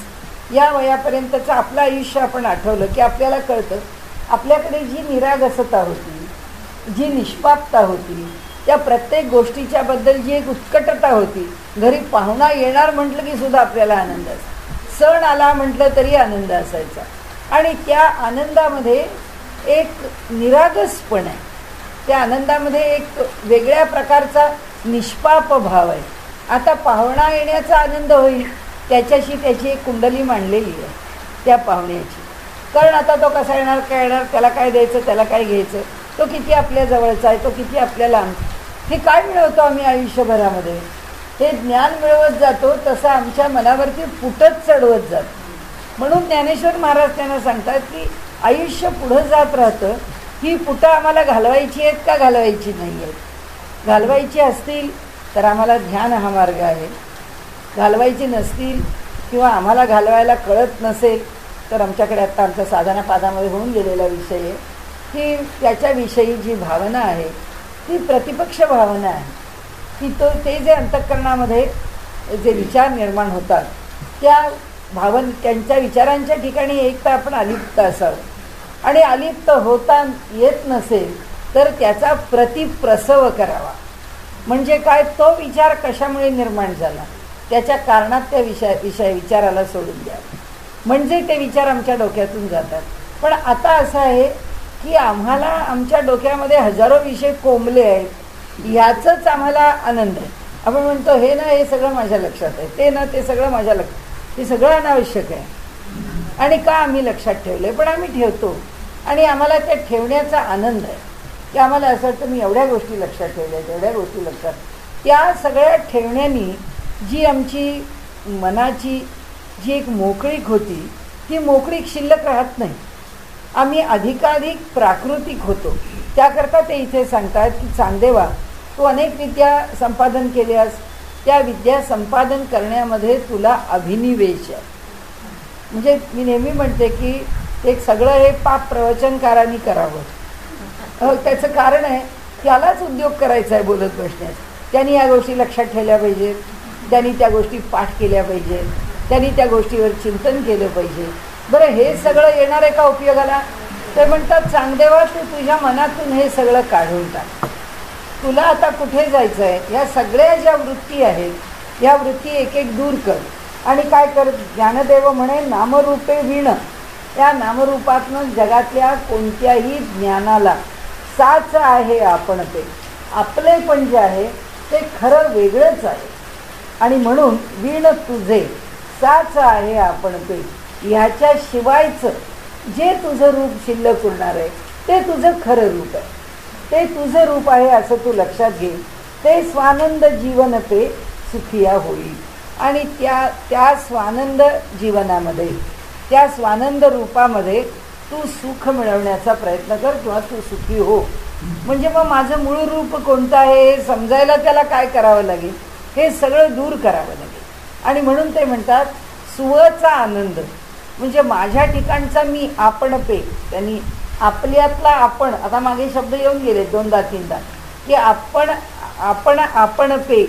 या वयापर्यंतचं आपलं आयुष्य आपण आठवलं की आपल्याला कळतं आपल्याकडे जी निरागसता होती, जी निष्पापता होती, त्या प्रत्येक गोष्टीच्या बद्दल जी एक उत्कटता होती. घरी पाहुणा येणार म्हटलं की सुद्धा आपल्याला आनंद असायचा, सण आला म्हटलं तरी आनंद असायचा. आणि त्या आनंदामध्ये एक निरागसपण आहे, त्या आनंदामध्ये एक वेगळ्या प्रकारचा निष्पाप भाव आहे. आता पाहुणा येण्याचा आनंद होईल त्याच्याशी त्याची एक कुंडली मांडलेली आहे त्या पाहुण्याची. कारण आता तो कसा येणार, काय येणार, त्याला काय द्यायचं, त्याला काय घ्यायचं, तो किती आपल्या जवळचा आहे, तो किती आपल्याला हे काय मिळवतो आम्ही आयुष्यभरामध्ये, हे ज्ञान मिळवत जातो तसं आमच्या मनावरती फुटत चढवत जातो. म्हणून ज्ञानेश्वर महाराज त्यांना सांगतात की आयुष्य पुढं जात राहतं, ही पुटं आम्हाला घालवायची आहेत का घालवायची नाही आहेत. घालवायची असतील तर आम्हाला ध्यान हा मार्ग आहे, घालवायची नसतील किंवा आम्हाला घालवायला कळत नसेल तर आमच्याकडे आत्ता आमच्या साधनापादामध्ये होऊन गेलेला विषय आहे की त्याच्याविषयी जी भावना आहे ती प्रतिपक्ष भावना आहे की ते जे अंतःकरणामध्ये जे विचार निर्माण होतात त्या त्यांच्या विचारांच्या ठिकाणी एक तर आपण अलिप्त असावं आणि अलिप्त होता येत नसेल तर त्याचा प्रतिप्रसव करावा. म्हणजे काय, तो विचार कशामुळे निर्माण झाला त्याच्या कारणात त्या विचाराला सोडून द्या, म्हणजे ते विचार आमच्या डोक्यातून जातात. पण आता असं आहे की आम्हाला आमच्या डोक्यामध्ये हजारो विषय कोंबले आहेत, ह्याचंच आम्हाला आनंद आहे. आपण म्हणतो हे ना हे सगळं माझ्या लक्षात आहे, ते ना ते सगळं माझ्या लक्षात, हे सगळं अनावश्यक आहे. आणि का आम्ही लक्षात ठेवलं आहे, पण आम्ही ठेवतो आणि आम्हाला त्या ठेवण्याचा आनंद आहे की आम्हाला असं वाटतं मी एवढ्या गोष्टी लक्षात ठेवल्या, तेवढ्या गोष्टी लक्षात. त्या सगळ्या ठेवण्यानी जी आमची मनाची जी एक मोकळीक होती ती मोकळीक शिल्लक राहत नाही, आम्ही अधिकाधिक प्राकृतिक होतो. त्याकरता ते इथे सांगतात की चांगदेवा तू अनेक विद्या संपादन केल्यास, त्या विद्या संपादन करण्यामध्ये तुला अभिनिवेश आहे. म्हणजे मी नेहमी म्हणते की एक सगळं हे पाप प्रवचनकारांनी करावं. त्याचं कारण आहे त्यालाच उद्योग करायचा आहे बोलत बसण्यास. त्यांनी या गोष्टी लक्षात ठेवल्या पाहिजेत, त्यांनी त्या गोष्टी पाठ केल्या पाहिजेत, त्यांनी त्या गोष्टीवर चिंतन केलं पाहिजे. बरं हे सगळं येणार आहे का उपयोगाला? ते म्हणतात चांगदेवा तू तुझ्या मनातून हे सगळं काढून टाक. तुला आता कुठे जायचं आहे, ह्या सगळ्या ज्या वृत्ती आहेत या वृत्ती एक एक दूर कर. आणि काय कर, ज्ञानदेव म्हणे नामरूपे विण, त्या नामरूपातनं जगातल्या कोणत्याही ज्ञानाला साच आहे आपण ते. आपले पण जे आहे ते खरं वेगळंच आहे. आणि म्हणून विण तुझे साच आहे आपण ते, ह्याच्याशिवायचं जे तुझं रूप शिल्लक उरणार आहे ते तुझं खरं रूप आहे, ते तुझं रूप आहे असं तू लक्षात घे. ते स्वानंद जीवन ते सुखिया होईल. आणि त्या स्वानंद जीवनामध्ये, त्या स्वानंद रूपामध्ये तू सुख मिळवण्याचा प्रयत्न कर किंवा तू सुखी हो. म्हणजे मग माझं मूळ रूप कोणतं आहे हे समजायला त्याला काय करावं लागेल, हे सगळं दूर करावं लागेल. आणि म्हणून ते म्हणतात सुवचा आनंद, म्हणजे माझ्या ठिकाणचा मी आपण पे. त्यांनी आपल्यातला आपण, आता मागे शब्द येऊन गेले 2दा-3दा की आपण पे,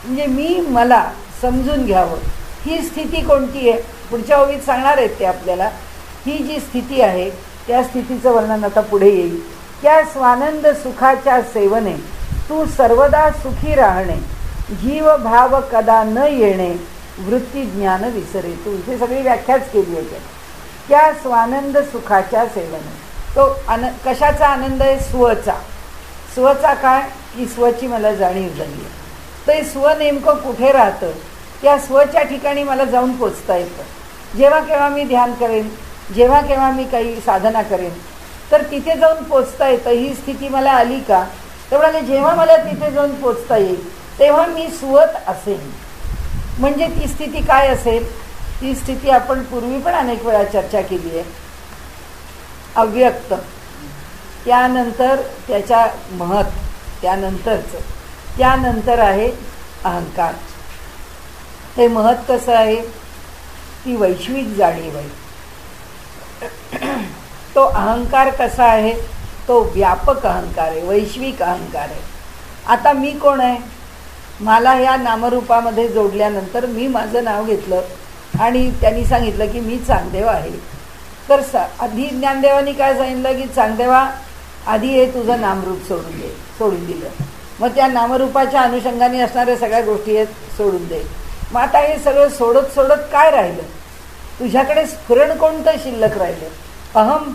म्हणजे मी मला समजून घ्यावं. ही स्थिती कोणती आहे पुढच्या ओळीत सांगणार आहेत ते आपल्याला. ही जी स्थिती आहे त्या स्थितीचं वर्णन आता पुढे येईल. त्या स्वानंद सुखाच्या सेवने तू सर्वदा सुखी राहणे, जीव भाव कदा न येणे, वृत्ती ज्ञान विसरे. तू इथे सगळी व्याख्याच केली आहे. त्या स्वानंद सुखाच्या सेवने तो कशाचा आनंद आहे? स्वचा. स्वचा काय की स्वची मला जाणीव झाली आहे. ते स्व नेमकं कुठे राहतं, त्या स्वच्या ठिकाणी मला जाऊन पोचता येतं. जेव्हा केव्हा मी ध्यान करेन, जेव्हा केव्हा मी काही साधना करेन, तर तिथे जाऊन पोचता येतं. ही स्थिती मला आली का, तेवढ्याला जेव्हा मला तिथे जाऊन पोचता येईल तेव्हा मी स्वत असेन. म्हणजे ती स्थिती काय असेल, ती स्थिती आपण पूर्वी पण अनेक वेळा चर्चा केली आहे. अव्यक्त, त्यानंतर त्याच्या महत, त्यानंतर आहे अहंकार. हे महत कसं आहे, ती वैश्विक जाणीव आहे. तो अहंकार कसा आहे, तो व्यापक अहंकार आहे, वैश्विक अहंकार आहे. आता मी कोण आहे, मला या नामरूपामध्ये जोडल्यानंतर मी माझं नाव घेतलं आणि त्यांनी सांगितलं की मी चांगदेव आहे. तर आधी ज्ञानदेवानी काय सांगितलं की चांगदेवा आधी हे तुझं नामरूप सोडून दिलं. मग त्या नामरूपाच्या अनुषंगाने असणाऱ्या सगळ्या गोष्टी आहेत सोडून दे. मग आता हे सगळं सोडत काय राहिलं, तुझ्याकडे स्फुरण कोणतं शिल्लक राहिलं. अहम,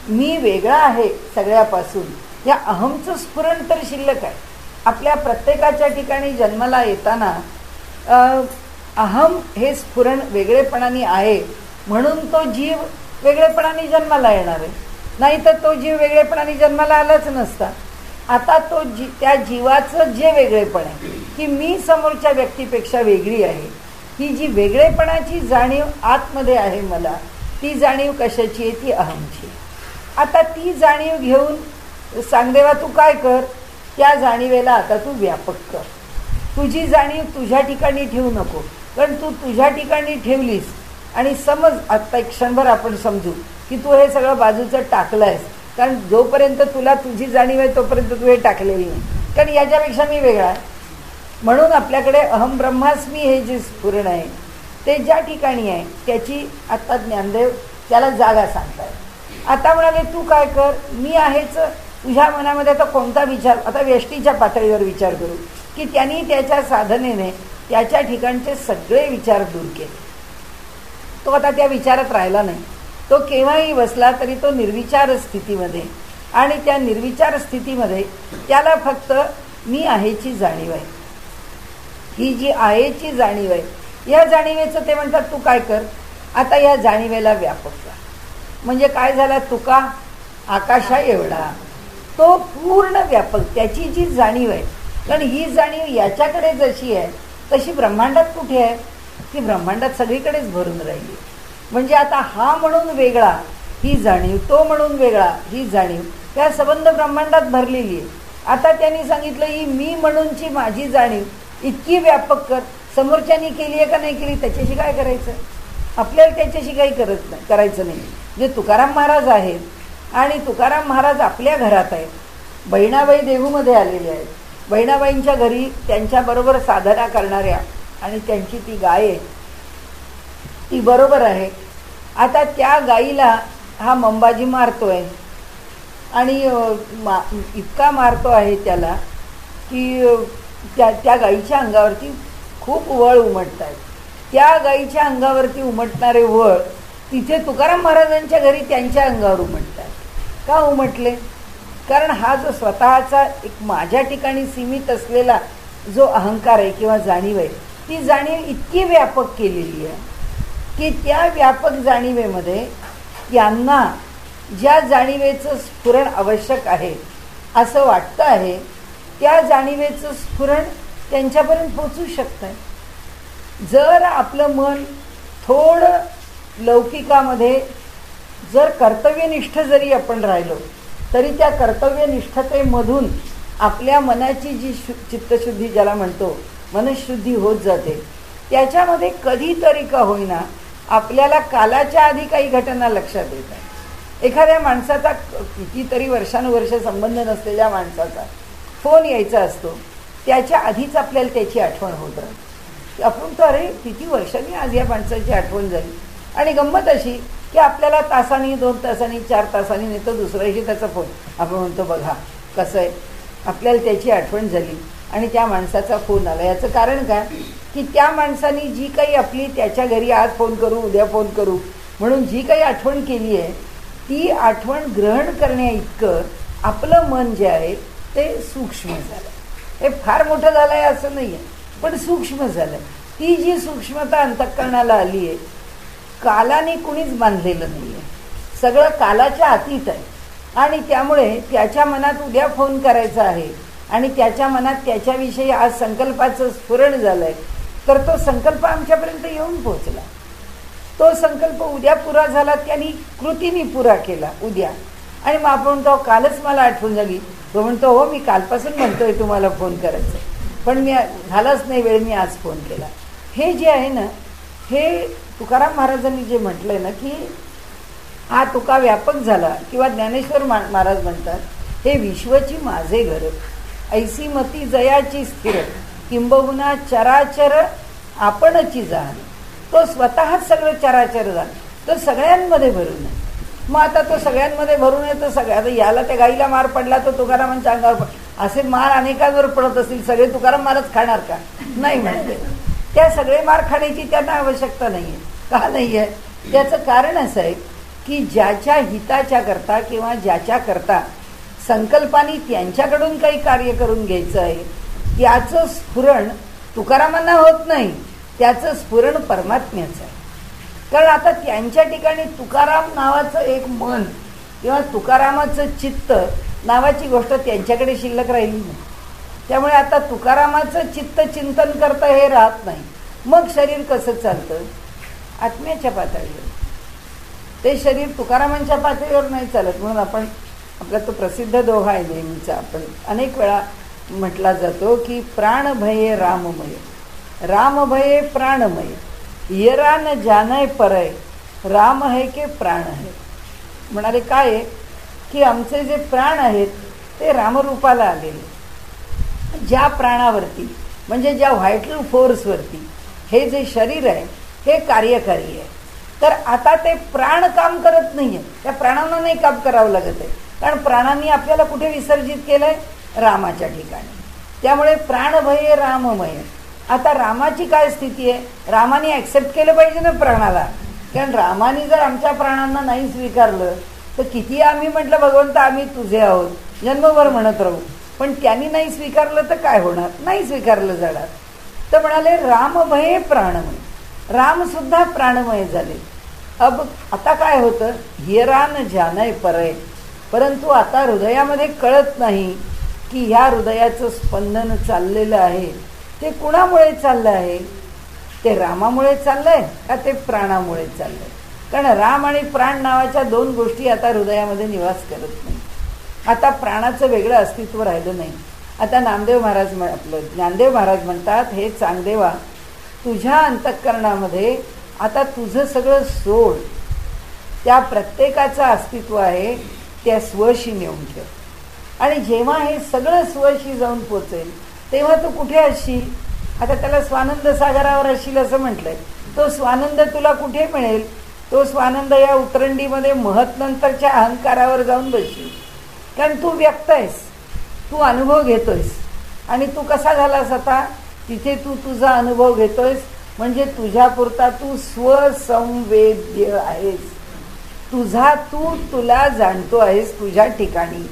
मी वेगळा आहे सगळ्यापासून, या अहमचं स्फुरण तर शिल्लक आहे. आपल्या प्रत्येकाच्या ठिकाणी जन्माला येताना अहम हे स्फुरण वेगळेपणाने आहे, म्हणून तो जीव वेगळेपणाने जन्माला येणार आहे. नाही तर तो जीव वेगळेपणाने जन्माला आलाच नसता. आता तो त्या जीवाचं जे वेगळेपण आहे की मी समोरच्या व्यक्तीपेक्षा वेगळी आहे, ही जी वेगळेपणाची जाणीव आतमध्ये आहे मला, ती जाणीव कशाची आहे, ती अहमची. आता ती जाणीव घेऊन सांगदेवा तू काय कर, त्या जाणीवेला आता तू व्यापक कर. तुझी जाणीव तुझ्या ठिकाणी ठेवू नको, कारण तू तुझ्या ठिकाणी ठेवलीस आणि समज आत्ता एक क्षणभर आपण समजू की तू हे सगळं बाजूचं टाकलं आहेस, कारण जोपर्यंत तुला तुझी जाणीव आहे तोपर्यंत तू हे टाकलेली नाही, कारण याच्यापेक्षा मी वेगळा आहे. म्हणून आपल्याकडे अहम ब्रह्मास्मी हे जे स्फुरण आहे ते ज्या ठिकाणी आहे त्याची आत्ता ज्ञानदेव त्याला जागा सांगताय. आता म्हणाले तू काय कर, मी आहेच. तुझ्या मनामध्ये आता कोणता विचार, आता व्यष्टीच्या पातळीवर विचार करू की त्यांनी त्याच्या साधनेने त्याच्या ठिकाणचे सगळे विचार दूर केले. तो आता त्या विचारात राहिला नाही. तो केव्हाही बसला तरी तो निर्विचार स्थितीमध्ये, आणि त्या निर्विचार स्थितीमध्ये त्याला फक्त मी आहेची जाणीव आहे. ही जी आहेची जाणीव आहे, या जाणीवेचं ते म्हणतात तू काय कर, आता या जाणीवेला व्यापक कर. म्हणजे काय झाला, तुका आकाशा एवढा तो पूर्ण व्यापक, त्याची जी जाणीव आहे. कारण ही जाणीव याच्याकडे जशी आहे तशी ब्रह्मांडात कुठे आहे, ती ब्रह्मांडात सगळीकडेच भरून राहिली. म्हणजे आता हा म्हणून वेगळा ही जाणीव, तो म्हणून वेगळा ही जाणीव, त्या संबंध ब्रह्मांडात भरलेली आहे. आता त्यांनी सांगितलं ही मी म्हणूनची माझी जाणीव इतकी व्यापक कर. समोरच्यानी केली आहे का नाही केली त्याच्याशी काय करायचं, आपल्याला त्याच्याशी काही करायचं नाही. जे तुकाराम महाराज आहेत आणि तुकाराम महाराज आपल्या घरात आहेत, बहिणाबाई देहूमध्ये आलेले आहेत. बहिणाबाईंच्या घरी त्यांच्याबरोबर साधना करणाऱ्या आणि त्यांची ती गाय आहे ती बरोबर आहे. आता त्या गाईला हा मंबाजी मारतोय आणि इतका मारतो आहे त्याला की त्या गाईच्या अंगावरती खूप वळ उमटत आहेत. त्या गाईच्या अंगावरती उमटणारे वळ तिथे तुकाराम महाराजांच्या घरी त्यांच्या अंगावर उमटत आहेत. का उमटले, कारण हा जो स्वतःचा एक माझ्या ठिकाणी सीमित असलेला जो अहंकार आहे किंवा जाणीव आहे, ती जाणीव इतकी व्यापक केलेली आहे की त्या व्यापक जाणीवेमध्ये त्यांना ज्या जाणीवेचं स्फुरण आवश्यक आहे असं वाटतं आहे, त्या जाणीवेचं स्फुरण त्यांच्यापर्यंत पोचू शकतं. जर आपलं मन थोडं लौकिकामध्ये जर कर्तव्यनिष्ठ जरी आपण राहिलो तरी त्या कर्तव्यनिष्ठतेमधून आपल्या मनाची जी चित्तशुद्धी ज्याला म्हणतो मनशुद्धी होत जाते, त्याच्यामध्ये कधीतरी का होईना आपल्याला कालाच्या आधी काही घटना लक्षात येतात. एखाद्या माणसाचा कितीतरी वर्षानुवर्ष संबंध नसलेल्या माणसाचा फोन यायचा असतो, त्याच्या आधीच आपल्याला त्याची आठवण होत राहते. आपण तर अरे किती वर्षांनी आज या माणसाची आठवण झाली. आणि गंमत अशी की आपल्याला तासांनी 2 तासांनी 4 तासांनी नाही तर दुसऱ्या दिवशी त्याचा फोन, आपण म्हणतो बघा कसं आहे, आपल्याला त्याची आठवण झाली आणि त्या माणसाचा फोन आला. याचं कारण काय की त्या माणसाने जी काही आपली त्याच्या घरी आज फोन करू उद्या फोन करू म्हणून जी काही आठवण केली आहे ती आठवण ग्रहण करण्या इतकं आपलं मन जे आहे ते सूक्ष्म झालं. हे फार मोठं झालं आहे असं नाही आहे, पण सूक्ष्म झालं. ती जी सूक्ष्मता अंतःकरणाला आली आहे, कालाने कुणीच बांधलेलं नाही आहे, सगळं कालाच्या अतीत आहे. आणि त्यामुळे त्याच्या मनात उद्या फोन करायचा आहे आणि त्याच्या मनात त्याच्याविषयी आज संकल्पाचं स्फुरण झालं आहे, तर तो संकल्प आमच्यापर्यंत येऊन पोहोचला. तो संकल्प उद्या पुरा झाला, त्यांनी कृतीने पुरा केला उद्या. आणि मग आपण म्हणतो कालच मला आठवण झाली. तो म्हणतो हो मी कालपासून म्हणतोय तुम्हाला फोन करायचं, पण मी झालाच नाही वेळ, मी आज फोन केला. हे जे आहे ना, हे तुकाराम महाराजांनी जे म्हटलंय ना की हा तुका व्यापक झाला, किंवा ज्ञानेश्वर महाराज म्हणतात हे विश्वची माझे घर, ऐसी मती जयाची स्थिर, किंबहुना चराचर आपणची जाण. तो स्वतःच सगळं चराचर झालं, तो सगळ्यांमध्ये भरून आहे. मग आता तो सगळ्यांमध्ये भरून येतो. सगळ्या आता याला त्या गाईला मार पडला तर तुकारामांच्या अंगावर पडला, असे मार अनेकांवर पडत असतील, सगळे तुकाराम मारच खाणार का? नाही म्हणते. त्या सगळे मार खाण्याची त्यांना आवश्यकता नाही आहे. का नाही आहे? त्याचं कारण असं आहे की ज्याच्या हिताच्या करता किंवा ज्याच्या करता संकल्पाने त्यांच्याकडून काही कार्य करून घ्यायचं आहे, त्याचं स्फुरण तुकारामांना होत नाही, त्याचं स्फुरण परमात्म्याचं आहे. कारण आता त्यांच्या ठिकाणी तुकाराम नावाचं एक मन किंवा तुकारामाचं चित्त नावाची गोष्ट त्यांच्याकडे शिल्लक राहिली नाही. त्यामुळे आता तुकारामाचं चित्त चिंतन करता हे राहत नाही. मग शरीर कसं चालतं? आत्म्याच्या पातळीवर. ते शरीर तुकारामांच्या पातळीवर नाही चालत. म्हणून आपण आपला तो प्रसिद्ध दोहा आहे नेहमीचा, आपण अनेक वेळा म्हटला जातो की प्राणभये राममय, रामभये प्राणमय, येरा न जानय परय, राम है के प्राण है. म्हणाले काय आहे की आमचे जे प्राण आहेत ते रामरूपाला आलेले. ज्या प्राणावरती म्हणजे ज्या व्हायटल फोर्सवरती हे जे शरीर आहे हे कार्यकारी आहे, तर आता ते प्राण काम करत नाही आहे. त्या प्राणांना नाही काम करावं लागत आहे, कारण प्राणांनी आपल्याला कुठे विसर्जित केलं आहे? रामाच्या ठिकाणी. त्यामुळे प्राणभये राममय. आता रामाची काय स्थिती आहे? रामाने ॲक्सेप्ट केलं पाहिजे ना प्राणाला, कारण रामाने जर आमच्या प्राणांना नाही स्वीकारलं तर किती आम्ही म्हटलं भगवंत आम्ही तुझे आहोत जन्मभर म्हणत राहू, पण त्यांनी नाही स्वीकारलं तर काय होणार? नाही स्वीकारलं जाणार. तर म्हणाले रामभये प्राणमय, रामसुद्धा प्राणमय झाले. आता काय होतं? हियरान जानय परय, परंतु आता हृदयामध्ये कळत नाही की ह्या हृदयाचं स्पंदन चाललेलं आहे ते कुणामुळे चाललं आहे? ते रामामुळे चाललंय का ते प्राणामुळे चाललंय? कारण राम आणि प्राण नावाच्या दोन गोष्टी आता हृदयामध्ये निवास करत नाही. आता प्राणाचं वेगळं अस्तित्व राहिलं नाही. आता नामदेव महाराज आपलं ज्ञानदेव महाराज म्हणतात, हे चांगदेवा तुझ्या अंतःकरणामध्ये आता तुझं सगळं सोड, त्या प्रत्येकाचं अस्तित्व आहे त्या स्वशी नेऊन ठेव. आणि जेव्हा हे सगळं स्वशी जाऊन पोचेल तेव्हा तू कुठे असशील? आता त्याला स्वानंद सागरावर असशील असं म्हटलंय. तो स्वानंद तुला कुठे मिळेल? तो स्वानंद या उतरंडीमध्ये महत्नंतरच्या अहंकारावर जाऊन बसशील. कारण तू व्यक्त आहेस, तू अनुभव घेतोयस. आणि तू कसा झालास आता? तिथे तू तुझा अनुभव घेतोयस म्हणजे तुझ्यापुरता तू स्वसंवेद्य आहेस. तुझा तू तुला जाणतो आहेस तुझ्या ठिकाणी.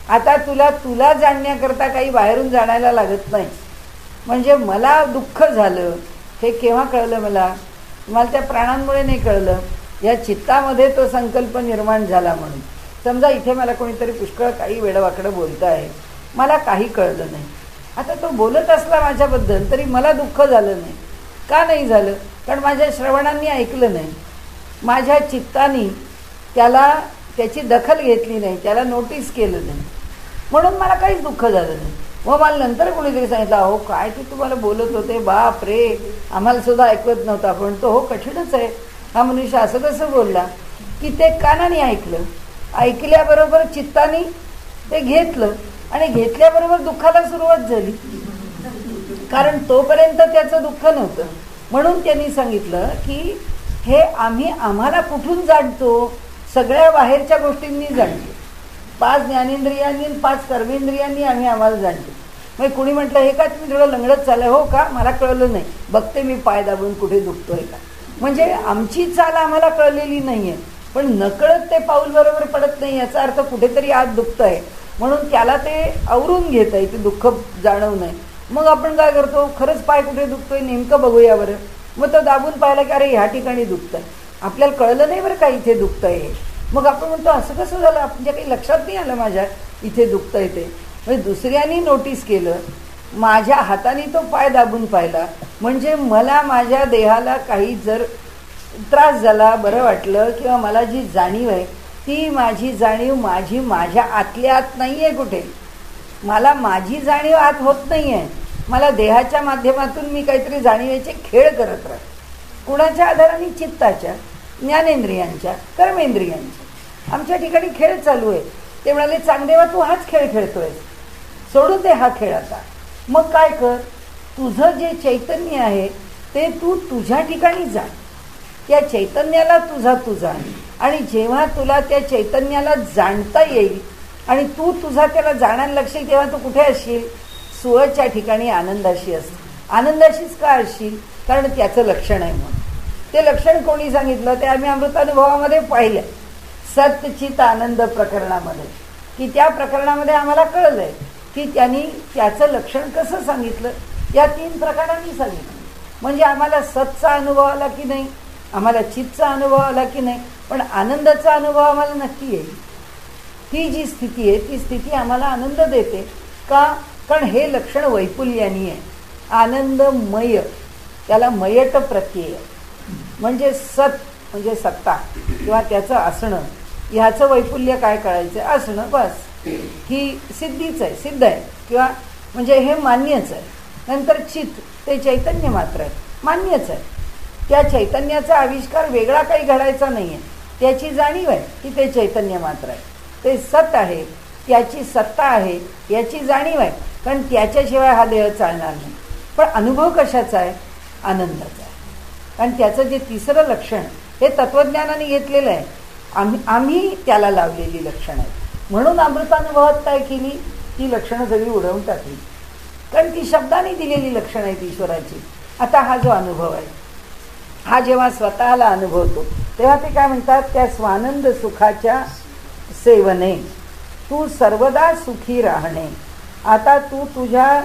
आता तुला जाणण्याकरता काही बाहेरून जाणायला लागत नाही. म्हणजे मला दुःख झालं हे केव्हा कळलं? मला त्या प्राणांमुळे नाही कळलं, या चित्तामध्ये तो संकल्प निर्माण झाला म्हणून. समजा इथे मला कोणीतरी पुष्कळ काही वेडवाकडं बोलतं आहे, मला काही कळलं नाही. आता तो बोलत असला माझ्याबद्दल तरी मला दुःख झालं नाही. का नाही झालं? कारण माझ्या श्रवणांनी ऐकलं नाही, माझ्या चित्तानी त्याची दखल घेतली नाही, त्याला नोटीस केलं नाही, म्हणून मला काहीच दुःख झालं नाही. मग मला नंतर कोणीतरी सांगितलं, अहो काय ते तुम्हाला बोलत होते, बाप रे आम्हाला सुद्धा ऐकवत नव्हतं. आपण तो हो कठीणच आहे, हा मनुष्य असं कसं बोलला? की ते कानाने ऐकलं, ऐकल्याबरोबर चित्ताने ते घेतलं आणि घेतल्याबरोबर दुःखाला सुरुवात झाली. कारण तोपर्यंत त्याचं दुःख नव्हतं. म्हणून त्यांनी सांगितलं की हे आम्हाला कुठून जाणतो? सगळ्या बाहेरच्या गोष्टींनी जाणतो. 5 ज्ञानेंद्रियांनी 5 कर्मेंद्रियांनी आम्हाला जाणतो. मग कुणी म्हटलं हे का तुम्ही थोडं लंगडत चाललं? हो का? मला कळलं नाही, बघते मी पाय दाबून कुठे दुखतोय का. म्हणजे आमची चाल आम्हाला कळलेली नाही आहे, पण नकळत ते पाऊल बरोबर पडत नाही, याचा अर्थ कुठेतरी आत दुखतंय, म्हणून त्याला ते आवरून घेत आहे, ते दुःख जाणवू नये. मग आपण काय करतो, खरंच पाय कुठे दुखतोय नेमकं बघूया बरं, मग तो दाबून पाहिला की अरे ह्या ठिकाणी दुखतंय, आपल्याला कळलं नाही बरं का इथे दुखतंय हे. मग आपण म्हणतो असं कसं झालं, आपल्या काही लक्षात नाही आलं माझ्या इथे दुखतंय ते. म्हणजे दुसऱ्यांनी नोटीस केलं, माझ्या हाताने तो पाय दाबून पाहिला, म्हणजे मला माझ्या देहाला काही जर त्रास झाला, बरं वाटलं, किंवा मला जी जाणीव आहे ती माझी जाणीव माझ्या आतल्या आत नाही आहे कुठे, मला माझी जाणीव आत होत नाही आहे, मला देहाच्या माध्यमातून मी काहीतरी जाणीवेचे खेळ करत राहते. कुणाच्या आधाराने? चित्ताच्या, ज्ञानेंद्रियांच्या, कर्मेंद्रियांच्या. आमच्या ठिकाणी खेळ चालू आहे. ते म्हणाले चांगदेवा तू हाच खेळ खेळतोय, सोडून दे हा खेळ आता. मग काय कर, तुझं जे चैतन्य आहे ते तू तुझ्या ठिकाणी जा, त्या चैतन्याला तू जाण. आणि जेव्हा तुला त्या चैतन्याला जाणता येईल आणि तू तुझा त्याला जाणायला लागशील, तेव्हा तू कुठे असशील? स्वच्या ठिकाणी आनंदाशी असशील. आनंदाशीच का असशील? कारण त्याचं लक्षण आहे म्हणून. ते लक्षण कोणी सांगितलं? ते आम्ही अमृतानुभवामध्ये पाहिलं, सत्यचित आनंद प्रकरणामध्ये, की त्या प्रकरणामध्ये आम्हाला कळलंय की त्यांनी त्याचं लक्षण कसं सांगितलं. या 3 प्रकारांनी सांगितलं. म्हणजे आम्हाला सतचा अनुभव आला की नाही, आम्हाला चितचा अनुभव आला की नाही, पण आनंदाचा अनुभव आम्हाला नक्की येईल. ही जी स्थिती आहे ती स्थिती आम्हाला आनंद देते का? कारण हे लक्षण वैपुल्यानी आहे, आनंदमय. त्याला मयट प्रत्यय, म्हणजे सत म्हणजे सत्ता किंवा त्याचं असणं, ह्याचं वैपुल्य काय कळायचं? असणं, बस. ही सिद्धीच आहे, सिद्ध आहे, किंवा म्हणजे हे मान्यच आहे. नंतर चित, ते चैतन्य मात्र आहे, मान्यच आहे. त्या चैतन्याचा आविष्कार वेगळा काही घडायचा नाही आहे, त्याची जाणीव आहे की ते चैतन्य मात्र आहे, ते सत आहे, त्याची सत्ता आहे, याची जाणीव आहे. कारण त्याच्याशिवाय हा देह चालणार नाही. पण अनुभव कशाचा आहे? आनंदाचा आहे. कारण त्याचं जे तिसरं लक्षण हे तत्त्वज्ञानाने घेतलेलं आहे, आम्ही त्याला लावलेली लक्षणं आहेत. म्हणून अमृतानुभवात काय केली? ती लक्षणं सगळी उडवून टाकली, कारण ती शब्दाने दिलेली लक्षणं आहेत ईश्वराची. आता हा जो अनुभव आहे, हा जेव्हा स्वतःला अनुभवतो तेव्हा ते काय म्हणतात? त्या स्वानंद सुखाच्या सेवने तू सर्वदा सुखी राहणे. आता तू तुझ्या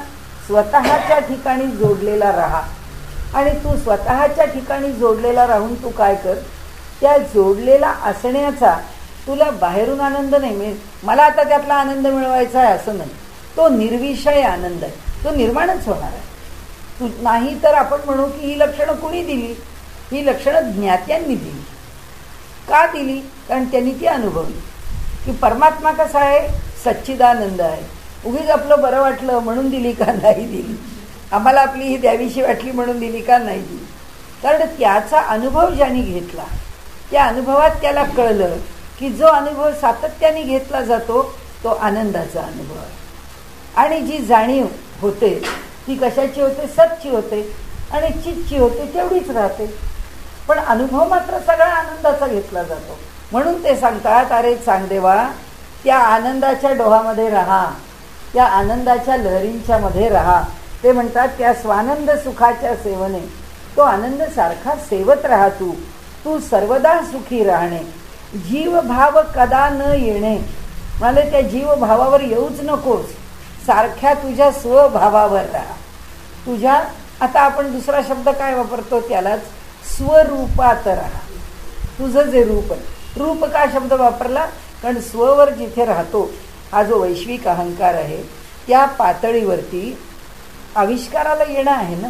स्वतःच्या ठिकाणी जोडलेला राहा, आणि तू स्वतःच्या ठिकाणी जोडलेला राहून तू काय कर? त्या जोडलेला असण्याचा तुला बाहेरून आनंद नाही मिळेल, मला आता त्यातला आनंद मिळवायचा आहे असं नाही. तो निर्विषय आनंद आहे, तो निर्माणच होणार आहे. तू नाही तर आपण म्हणू की ही लक्षणं कुणी दिली? ही लक्षणं ज्ञात्यांनी दिली. का दिली? कारण त्यांनी ती अनुभवली की परमात्मा कसा आहे? सच्चिदानंद आहे. उगीच आपलं बरं वाटलं म्हणून दिली का? नाही दिली. आम्हाला आपली ही द्यावीशी वाटली म्हणून दिली का? नाही दिली. कारण त्याचा अनुभव ज्यांनी घेतला, त्या अनुभवात त्याला कळलं की जो अनुभव सातत्याने घेतला जातो तो आनंदाचा अनुभव आहे. आणि जी जाणीव होते ती कशाची होते? सतची होते, आणि चितची होते, तेवढीच राहते. पण अनुभव मात्र सगळा आनंदाचा घेतला जातो. म्हणून ते सांगतात, अरे चांगदेवा, त्या आनंदाच्या डोहामध्ये राहा, त्या आनंदाच्या लहरींच्या मध्ये राहा. ते म्हणतात त्या स्वानंद सुखाच्या सेवने तो आनंद सारखा सेवत राहा. तू सर्वदा सुखी राहणे. जीवभाव कदा न येणे, म्हणजे त्या जीवभावावर येऊच नकोस, सारख्या तुझ्या स्वभावावर राहा. तुझ्या, आता आपण दुसरा शब्द काय वापरतो त्यालाच, स्वरूपात राहा. तुझं जे रूप आहे, रूप का शब्द वापरला? कारण स्ववर जिथे राहतो, हा जो वैश्विक अहंकार आहे, त्या पातळीवरती आविष्काराला येणं आहे ना,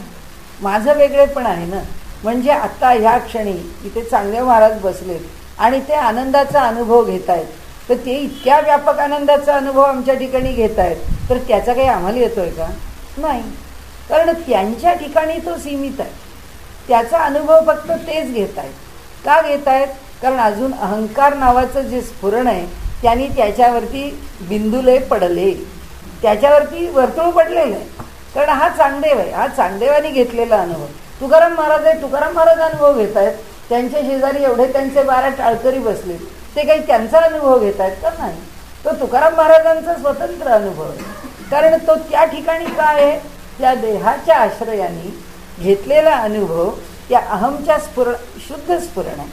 माझं वेगळेपण आहे ना. म्हणजे आत्ता ह्या क्षणी इथे चांगदेव महाराज बसलेत आणि ते आनंदाचा अनुभव घेत आहेत, तर ते इतक्या व्यापक आनंदाचा अनुभव आमच्या ठिकाणी घेत आहेत, तर त्याचा काही आम्हाला येतोय का? नाही. कारण त्यांच्या ठिकाणी तो सीमित आहे, त्याचा अनुभव फक्त तेच घेत आहेत. का घेत आहेत? कारण अजून अहंकार नावाचं जे स्फुरण आहे त्यांनी त्याच्यावरती बिंदुले पडले, त्याच्यावरती वर्तुळ पडलेलं आहे. कारण हा चांगदेव आहे, हा चांगदेवाने घेतलेला अनुभव. तुकाराम महाराज आहे, तुकाराम महाराज अनुभव घेत आहेत, त्यांच्या शेजारी एवढे त्यांचे 12 टाळकरी बसले, ते काही त्यांचा अनुभव घेत आहेत का? नाही. तो तुकाराम महाराजांचा स्वतंत्र अनुभव आहे. कारण तो त्या ठिकाणी काय आहे? त्या देहाच्या आश्रयाने घेतलेला अनुभव, त्या अहमच्या शुद्ध स्फुरण आहे.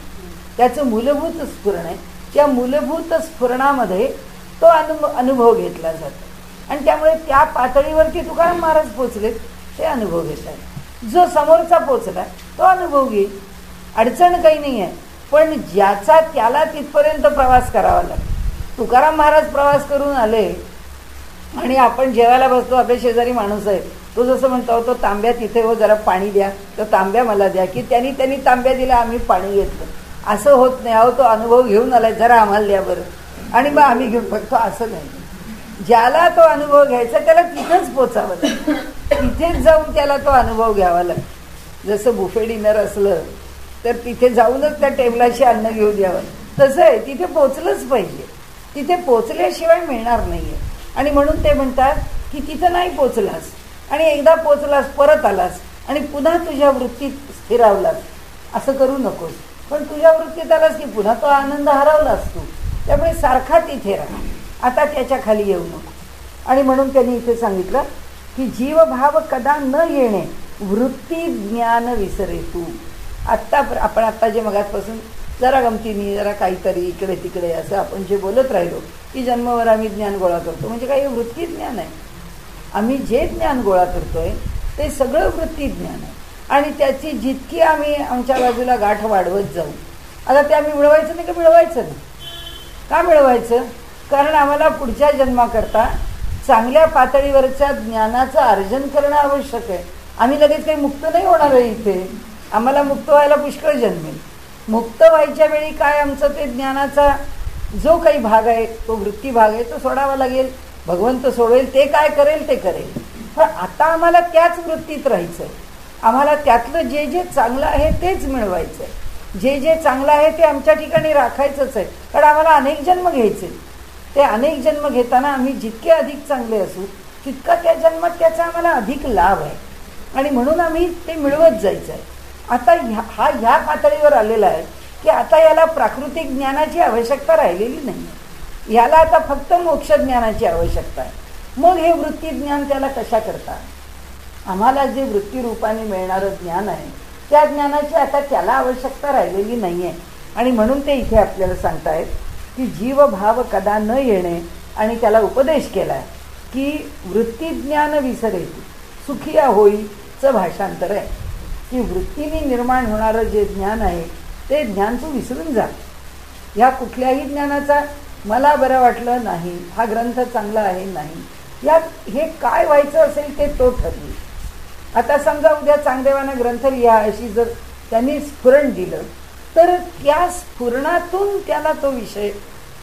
त्याचं मूलभूत स्फुरण आहे. त्या मूलभूत स्फुरणामध्ये तो अनुभव घेतला जातो आणि त्यामुळे त्या पातळीवरती तुकाराम महाराज पोचलेत, ते अनुभव घेतात. जो समोरचा पोचला तो अनुभव घेईल, अडचण काही नाही आहे. पण ज्याचा त्याला तिथपर्यंत प्रवास करावा लागतो. तुकाराम महाराज प्रवास करून आले आणि आपण जेवायला बसतो, आपल्या शेजारी माणूस आहे, तो जसं म्हणतो तो तांब्या तिथे हो जरा पाणी द्या, तो तांब्या मला द्या, की त्यांनी तांब्या दिला, आम्ही पाणी घेतलं. असं होत नाही. अहो तो अनुभव घेऊन आलाय, जरा आम्हाला द्या बरं, आणि मग आम्ही घेऊन बघतो. असं नाही. ज्याला तो अनुभव घ्यायचा त्याला तिथंच पोचावं लागतं, तिथेच जाऊन त्याला तो अनुभव घ्यावा लागतो. जसं बुफे डिनर असलं तर तिथे जाऊनच त्या टेबलाशी अन्न घेऊन यावं, तसं आहे तिथे पोचलंच पाहिजे. तिथे पोचल्याशिवाय मिळणार नाही आहे. आणि म्हणून ते म्हणतात की तिथं नाही पोचलास आणि एकदा पोचलास परत आलास आणि पुन्हा तुझ्या वृत्तीत स्थिरावलास, असं करू नकोस. पण तुझ्या वृत्तीत आलास की पुन्हा तो आनंद हरवलास तू, त्यामुळे सारखा तिथे राहा, आता त्याच्या खाली येऊ नको. आणि म्हणून त्यांनी इथे सांगितलं की जीवभाव कदा न येणे वृत्ती ज्ञान विसरे तू. आपण आत्ता जे मगाचपासून जरा गमतीने जरा काहीतरी इकडे तिकडे असं आपण जे बोलत राहिलो की जन्मभर आम्ही ज्ञान गोळा करतो, म्हणजे काही वृत्ती ज्ञान आहे. आम्ही जे ज्ञान गोळा करतोय ते सगळं वृत्ती ज्ञान आहे आणि त्याची जितकी आम्ही आमच्या बाजूला गाठ वाढवत जाऊ. आता ते आम्ही मिळवायचं नाही का? मिळवायचं नाही. का मिळवायचं? कारण आम्हाला पुढच्या जन्माकरता चांगल्या पातळीवरच्या ज्ञानाचं अर्जन करणं आवश्यक आहे. आम्ही लगेच काही मुक्त नाही होणार आहे इथे. आम्हाला मुक्त व्हायला पुष्कळ जन्मेल. मुक्त व्हायच्या वेळी काय आमचं ते ज्ञानाचा जो काही भाग आहे, तो वृत्ती भाग आहे, तो सोडावा लागेल. भगवंत सोडवेल, ते काय करेल ते करेल. पण आता आम्हाला त्याच वृत्तीत राहायचं आहे. आम्हाला त्यातलं जे जे चांगलं आहे तेच मिळवायचं आहे. जे जे चांगलं आहे ते आमच्या ठिकाणी राखायचंच आहे. कारण आम्हाला अनेक जन्म घ्यायचे. ते अनेक जन्म घेताना आम्ही जितके अधिक चांगले असू तितका त्या जन्मात त्याचा आम्हाला अधिक लाभ आहे आणि म्हणून आम्ही ते मिळवत जायचं आहे. आता ह्या पातळीवर आलेला आहे की आता याला प्राकृतिक ज्ञानाची आवश्यकता राहिलेली नाही. याला आता फक्त मोक्ष ज्ञानाची आवश्यकता आहे. मग हे वृत्ती ज्ञान त्याला कशा करता? आम्हाला जे वृत्तीरूपाने मिळणारं ज्ञान आहे त्या ज्ञानाची आता त्याला आवश्यकता राहिलेली नाही आहे. आणि म्हणून ते इथे आपल्याला सांगतायत की जीवभाव कदा न येणे, आणि त्याला उपदेश केला आहे की वृत्ती ज्ञान विसरे सुखिया होईचं भाषांतर आहे की वृत्तीने निर्माण होणारं जे ज्ञान आहे ते ज्ञान तू विसरून जा. ह्या कुठल्याही ज्ञानाचा मला बरं वाटलं नाही, हा ग्रंथ चांगला आहे नाही, यात हे काय व्हायचं असेल ते तो ठरवी. आता समजा उद्या चांगदेवानं ग्रंथ लिहा अशी जर त्यांनी स्फुरण दिलं तर त्या स्फुरणातून त्याला तो विषय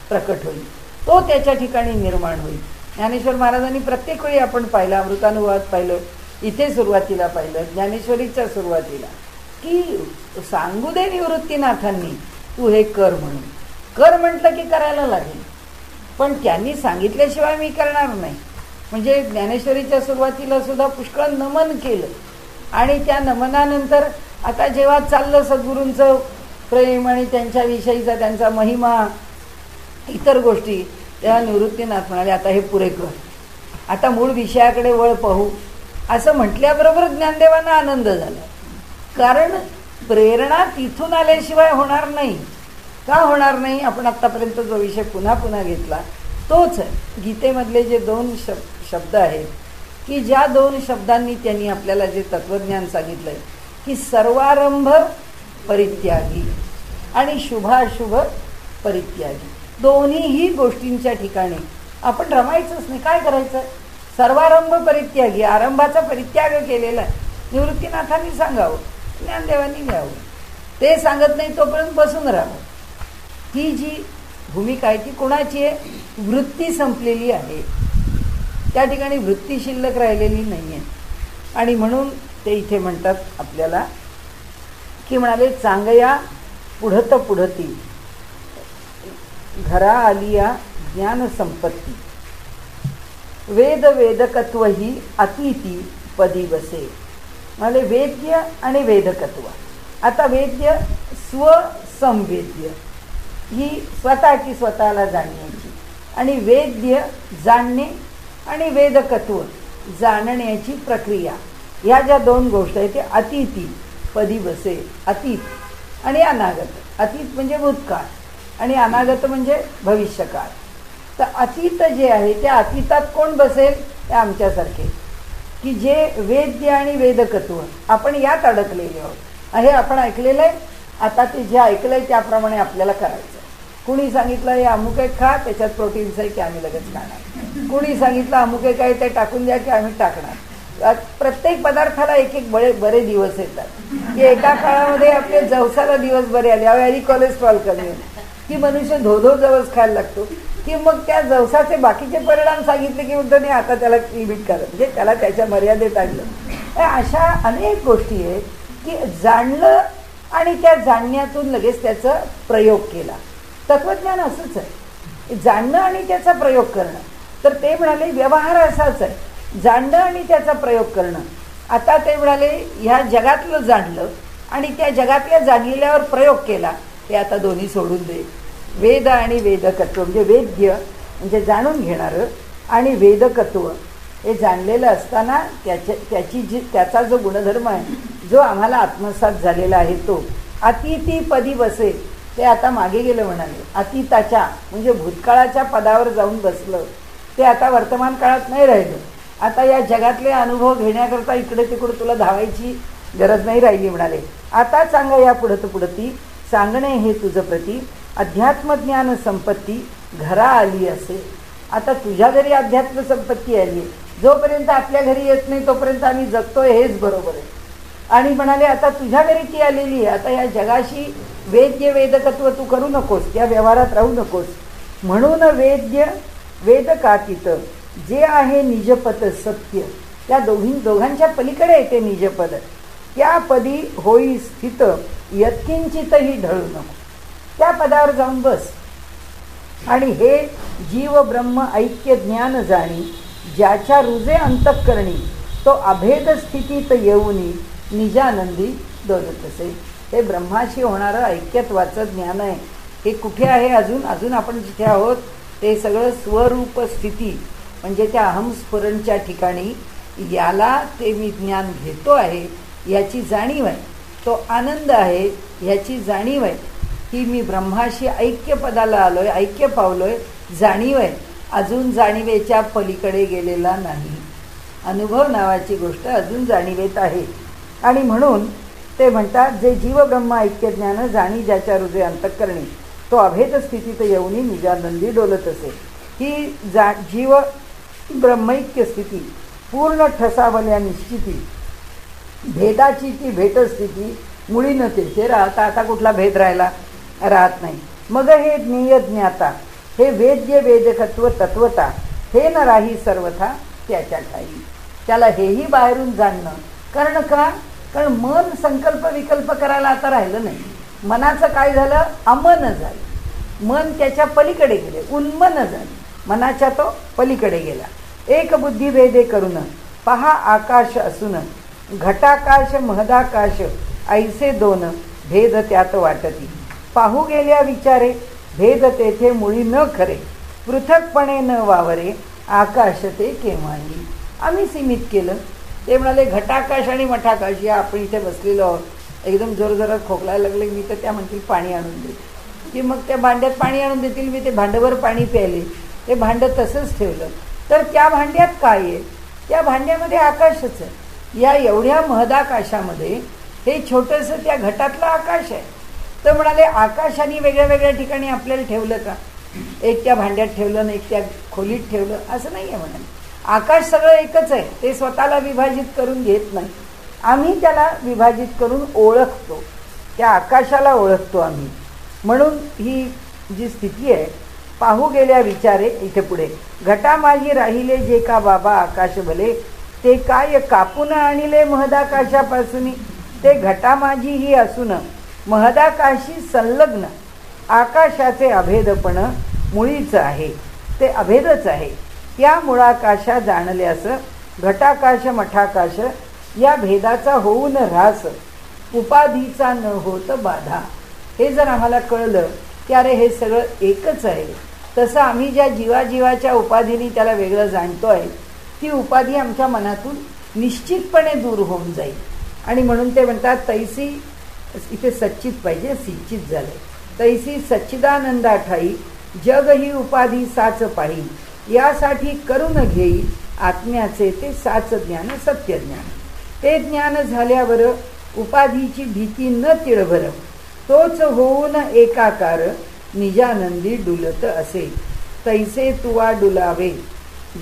प्रकट होईल, तो त्याच्या ठिकाणी निर्माण होईल. ज्ञानेश्वर महाराजांनी प्रत्येक वेळी आपण पाहिलं, अमृतानुवाद पाहिलं, इथे सुरुवातीला पाहिलं, ज्ञानेश्वरीच्या सुरुवातीला, की सांगू दे निवृत्तीनाथांनी तू हे कर म्हणून. कर म्हटलं की करायला लागेल, पण त्यांनी सांगितल्याशिवाय मी करणार नाही. म्हणजे ज्ञानेश्वरीच्या सुरुवातीला सुद्धा पुष्कळ नमन केलं आणि त्या नमनानंतर आता जेव्हा चाललं सद्गुरूंचं प्रेम आणि त्यांच्याविषयीचा त्यांचा महिमा, इतर गोष्टी, तेव्हा निवृत्तीनाथ म्हणाले आता हे पुरे कर, आता मूळ विषयाकडे वळ पाहू. असं म्हटल्याबरोबर ज्ञानदेवांना आनंद झाला. कारण प्रेरणा तिथून आल्याशिवाय होणार नाही. का होणार नाही? आपण आत्तापर्यंत जो विषय पुन्हा पुन्हा घेतला तोच आहे. गीतेमधले जे 2 शब्द आहेत की ज्या 2 शब्दांनी त्यांनी आपल्याला जे तत्वज्ञान सांगितलं आहे की सर्वारंभ परित्यागी आणि शुभाशुभ परित्यागी, दोन्हीही गोष्टींच्या ठिकाणी आपण रमायचंच नाही. काय करायचं? सर्वारंभ परित्यागी, आरंभाचा परित्याग केलेला आहे. निवृत्तीनाथांनी सांगावं, ज्ञानदेवांनी घ्यावं. ते सांगत नाही तोपर्यंत बसून राहावं. ही जी भूमिका आहे ती कोणाची आहे? वृत्ती संपलेली आहे, त्या ठिकाणी वृत्ती शिल्लक राहिलेली नाही आहे. आणि म्हणून ते इथे म्हणतात आपल्याला की म्हणाले चांगया पुढत पुढती घरा आलिया ज्ञान संपत्ती वेद वेदकत्व ही अतिथी पदी बसे. म्हणाले वेद्य आणि वेदकत्व. आता वेद्य स्वसंवेद्य ही स्वतःची स्वतःला जाणण्याची, आणि वेद्य जाणणे आणि वेदकत्व जाणण्याची प्रक्रिया, ह्या ज्या 2 गोष्टी आहेत ते अतिथी पदी बसे. अतीत आणि अनागत. अतीत म्हणजे भूतकाळ आणि अनागत म्हणजे भविष्यकाळ. तर अतीत जे आहे त्या अतीतात कोण बसेल? ते आमच्यासारखे, की जे वेद्य आणि वेदकत्व आपण यात अडकलेले आहोत. हे आपण ऐकलेलं आहे. आता ते जे ऐकलंय त्याप्रमाणे आपल्याला करायचं. कुणी सांगितलं हे अमुक एक खा, त्याच्यात प्रोटीन्स आहे की आम्ही लगेच खाणार. कुणी सांगितलं अमुक एक आहे ते टाकून द्या की आम्ही टाकणार. प्रत्येक पदार्थाला एक एक बरे दिवस येतात, की एका काळामध्ये आपले जवसाला दिवस बरे आले, आणि कोलेस्ट्रॉल कमी होते, की मनुष्य धोधो जवस खायला लागतो, की मग त्या जवसाचे बाकीचे परिणाम सांगितले की म्हणतो नाही आता त्याला लिमिट करा, म्हणजे त्याला त्याच्या मर्यादेत आणलं. अशा अनेक गोष्टी आहेत की जाणलं आणि त्या जाणण्यातून लगेच त्याचा प्रयोग केला. तत्वज्ञान असंच आहे, जाणणं आणि त्याचा प्रयोग करणं. तर ते म्हणाले व्यवहार असाच आहे, जाणणं आणि त्याचा प्रयोग करणं. आता ते म्हणाले ह्या जगातलं जाणलं आणि त्या जगातल्या जाणलेल्यावर प्रयोग केला, ते आता दोन्ही सोडून दे. वेद आणि वेदकत्व म्हणजे वेद्य म्हणजे जाणून घेणारं आणि वेदकत्व हे जाणलेलं असताना त्याचा जो गुणधर्म आहे जो आम्हाला आत्मसात झालेला आहे तो अतिथी पदी बसे, ते आता मागे गेलं म्हणाले. अतीताच्या म्हणजे भूतकाळाच्या पदावर जाऊन बसलं, ते आता वर्तमान काळात नाही राहिलं. आता या जगातले अनुभव घेण्याकरता इकडे तिकडे तुला धावायची गरज नाही राहिली म्हणाले. आता सांगा या पुढत पुढती सांगणे हे तुझं प्रती अध्यात्मज्ञान संपत्ती घरा आली असे. आता तुझ्या घरी अध्यात्म संपत्ती आली आहे, जोपर्यंत आपल्या घरी येत नाही तोपर्यंत आम्ही जगतोय हेच बरोबर आहे. आणि म्हणाले आता तुझ्या घरी ती आलेली आहे, आता या जगाशी वेद्य वेदकत्व तू करू नकोस, त्या व्यवहारात राहू नकोस. म्हणून वेद्य वेदकातीत जे आहे निजपद सत्य, त्या दोघांच्या पलीकडे आहे ते निजपद, त्या पदी होई स्थित यत्किंचितही ढळू नको. त्या पदावर जाऊन बस. आणि हे जीव ब्रह्म ऐक्य ज्ञान जाणी ज्याच्या रुजे अंतःकरणी तो अभेद स्थितीत येऊनी निजानंदी डोलत असे. हे ब्रह्माशी होणारं ऐक्यत्वाचं ज्ञान आहे. हे कुठे आहे? अजून आपण जिथे आहोत ते सगळं स्वरूप स्थिती म्हणजे त्या अहमस्फुरणच्या ठिकाणी याला ते मी ज्ञान घेतो आहे याची जाणीव आहे, तो आनंद आहे ह्याची जाणीव आहे, की मी ब्रह्माशी ऐक्यपदाला आलोय, ऐक्य पावलोय, जाणीव आहे. अजून जाणीवेच्या पलीकडे गेलेला नाही. अनुभव नावाची गोष्ट अजून जाणीवेत आहे. आणि म्हणून ते म्हणतात जे जीव ब्रह्म ऐक्य ज्ञान जाणी ज्याच्या हृदय अंतःकरणी तो अभेद स्थितीत येऊनी निजानंदी डोलत असे. ही जीव ब्रह्मैक्य स्थिती पूर्ण ठसावल्या निश्चिती भेदाची ती भेटस्थिती मुळी न तेथे राहता. आता कुठला भेद राहत नाही. मग हे ज्ञेय ज्ञाता हे वेद्य वेदकत्व तत्वता हे न राही सर्वथा त्याच्या ठाई. त्याला हेही बाहेरून जाणणं. कारण का? कारण मन संकल्प विकल्प करायला आता राहिलं नाही. मनाचं काय झालं? अमन झालं. मन त्याच्या पलीकडे गेले, उन्मन झाले, मनाच्या तो पलीकडे गेला. एक बुद्धी भेदे करून पहा आकाश असून घटाकाश महदाकाश ऐसे दोन भेद त्यात वाटती. पाहू गेल्या विचारे भेद तेथे मुळी न खरे पृथकपणे न वावरे आकाश ते केव्हाही. आम्ही सीमित केलं. ते म्हणाले घटाकाश आणि मठाकाश या आपण इथे बसलेलो आहोत. एकदम जोरजोरात खोकलायला लागले मी तर त्या म्हणतील पाणी आणून दे, की मग त्या भांड्यात पाणी आणून देतील. मी ते भांडवर पाणी प्यायले, ते भांडं तसंच ठेवलं. तर त्या भांड्यात काय आहे? त्या भांड्यामध्ये आकाशच आहे. या एवढ्या महदाकाशामध्ये हे छोटंसं त्या घटातलं आकाश आहे. तर म्हणाले आकाशाने वेगळ्या वेगळ्या ठिकाणी आपल्याला ठेवलं का? एक त्या भांड्यात ठेवलं ना एक त्या खोलीत ठेवलं असं नाही आहे म्हणाले. आकाश सगळं एकच आहे. ते स्वतःला विभाजित करून घेत नाही. आम्ही त्याला विभाजित करून ओळखतो, त्या आकाशाला ओळखतो आम्ही. म्हणून ही जी स्थिती आहे पाहू गेल्या विचारे इथे पुढे घटा माझी राहिले जे का बाबा आकाश भले ते काय कापून आणले महदाकाशापासून. ते घटा माझी ही असून महदाकाशी संलग्न आकाशाचे अभेदपण मुळीच आहे. ते अभेदच आहे. त्या मुळाकाशा जाणल्यास घटाकाश मठाकाश या भेदाचा होऊन ऱ्हास उपाधीचा न होत बाधा. हे जर आम्हाला कळलं की अरे हे सगळं एकच आहे, तसं आम्ही ज्या जीवाजीवाच्या उपाधीने त्याला वेगळं जाणतो आहे ती उपाधी आमच्या मनातून निश्चितपणे दूर होऊन जाईल. आणि म्हणून ते म्हणतात तैसी इथे सच्चित पाहिजे, सिच्चित झालंय. तैसी सच्चिदानंदा ठाई जग ही उपाधी साच पाही, यासाठी करून घेई आत्म्याचे ते साच ज्ञान सत्य ज्ञान. ते ज्ञान झाल्यावर उपाधीची भीती न तिळभर, तोच होऊन एकाकार निजानंदी डुलत असे. तैसे तुवा डुलावे.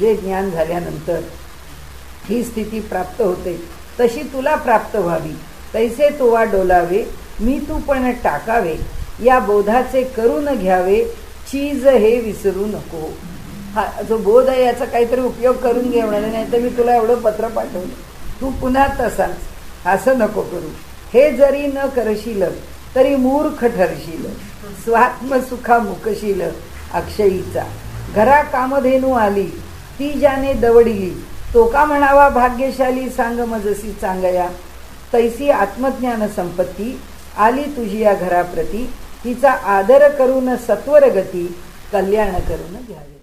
जे ज्ञान झाल्यानंतर ही स्थिती प्राप्त होते तशी तुला प्राप्त व्हावी. तैसे तुवा डोलावे मी तू पण टाकावे, या बोधाचे करून घ्यावे चीज हे विसरू नको. हा जो बोध आहे याचा काहीतरी उपयोग करून घे म्हणाले, नाही तर मी तुला एवढं पत्र पाठवलं, तू पुन्हा तसाच, असं नको करू. हे जरी न करशील तरी मूर्ख ठरशील, स्वात्मसुखा मुकशील अक्षयीचा. घरा कामधेनू आली ती ज्याने दवडिली, तो का म्हणावा भाग्यशाली सांग मजसी चांगया. तैसी आत्मज्ञान संपत्ती आली तुझी या घराप्रती, तिचा आदर करून सत्वर गती कल्याण करून घ्यावे.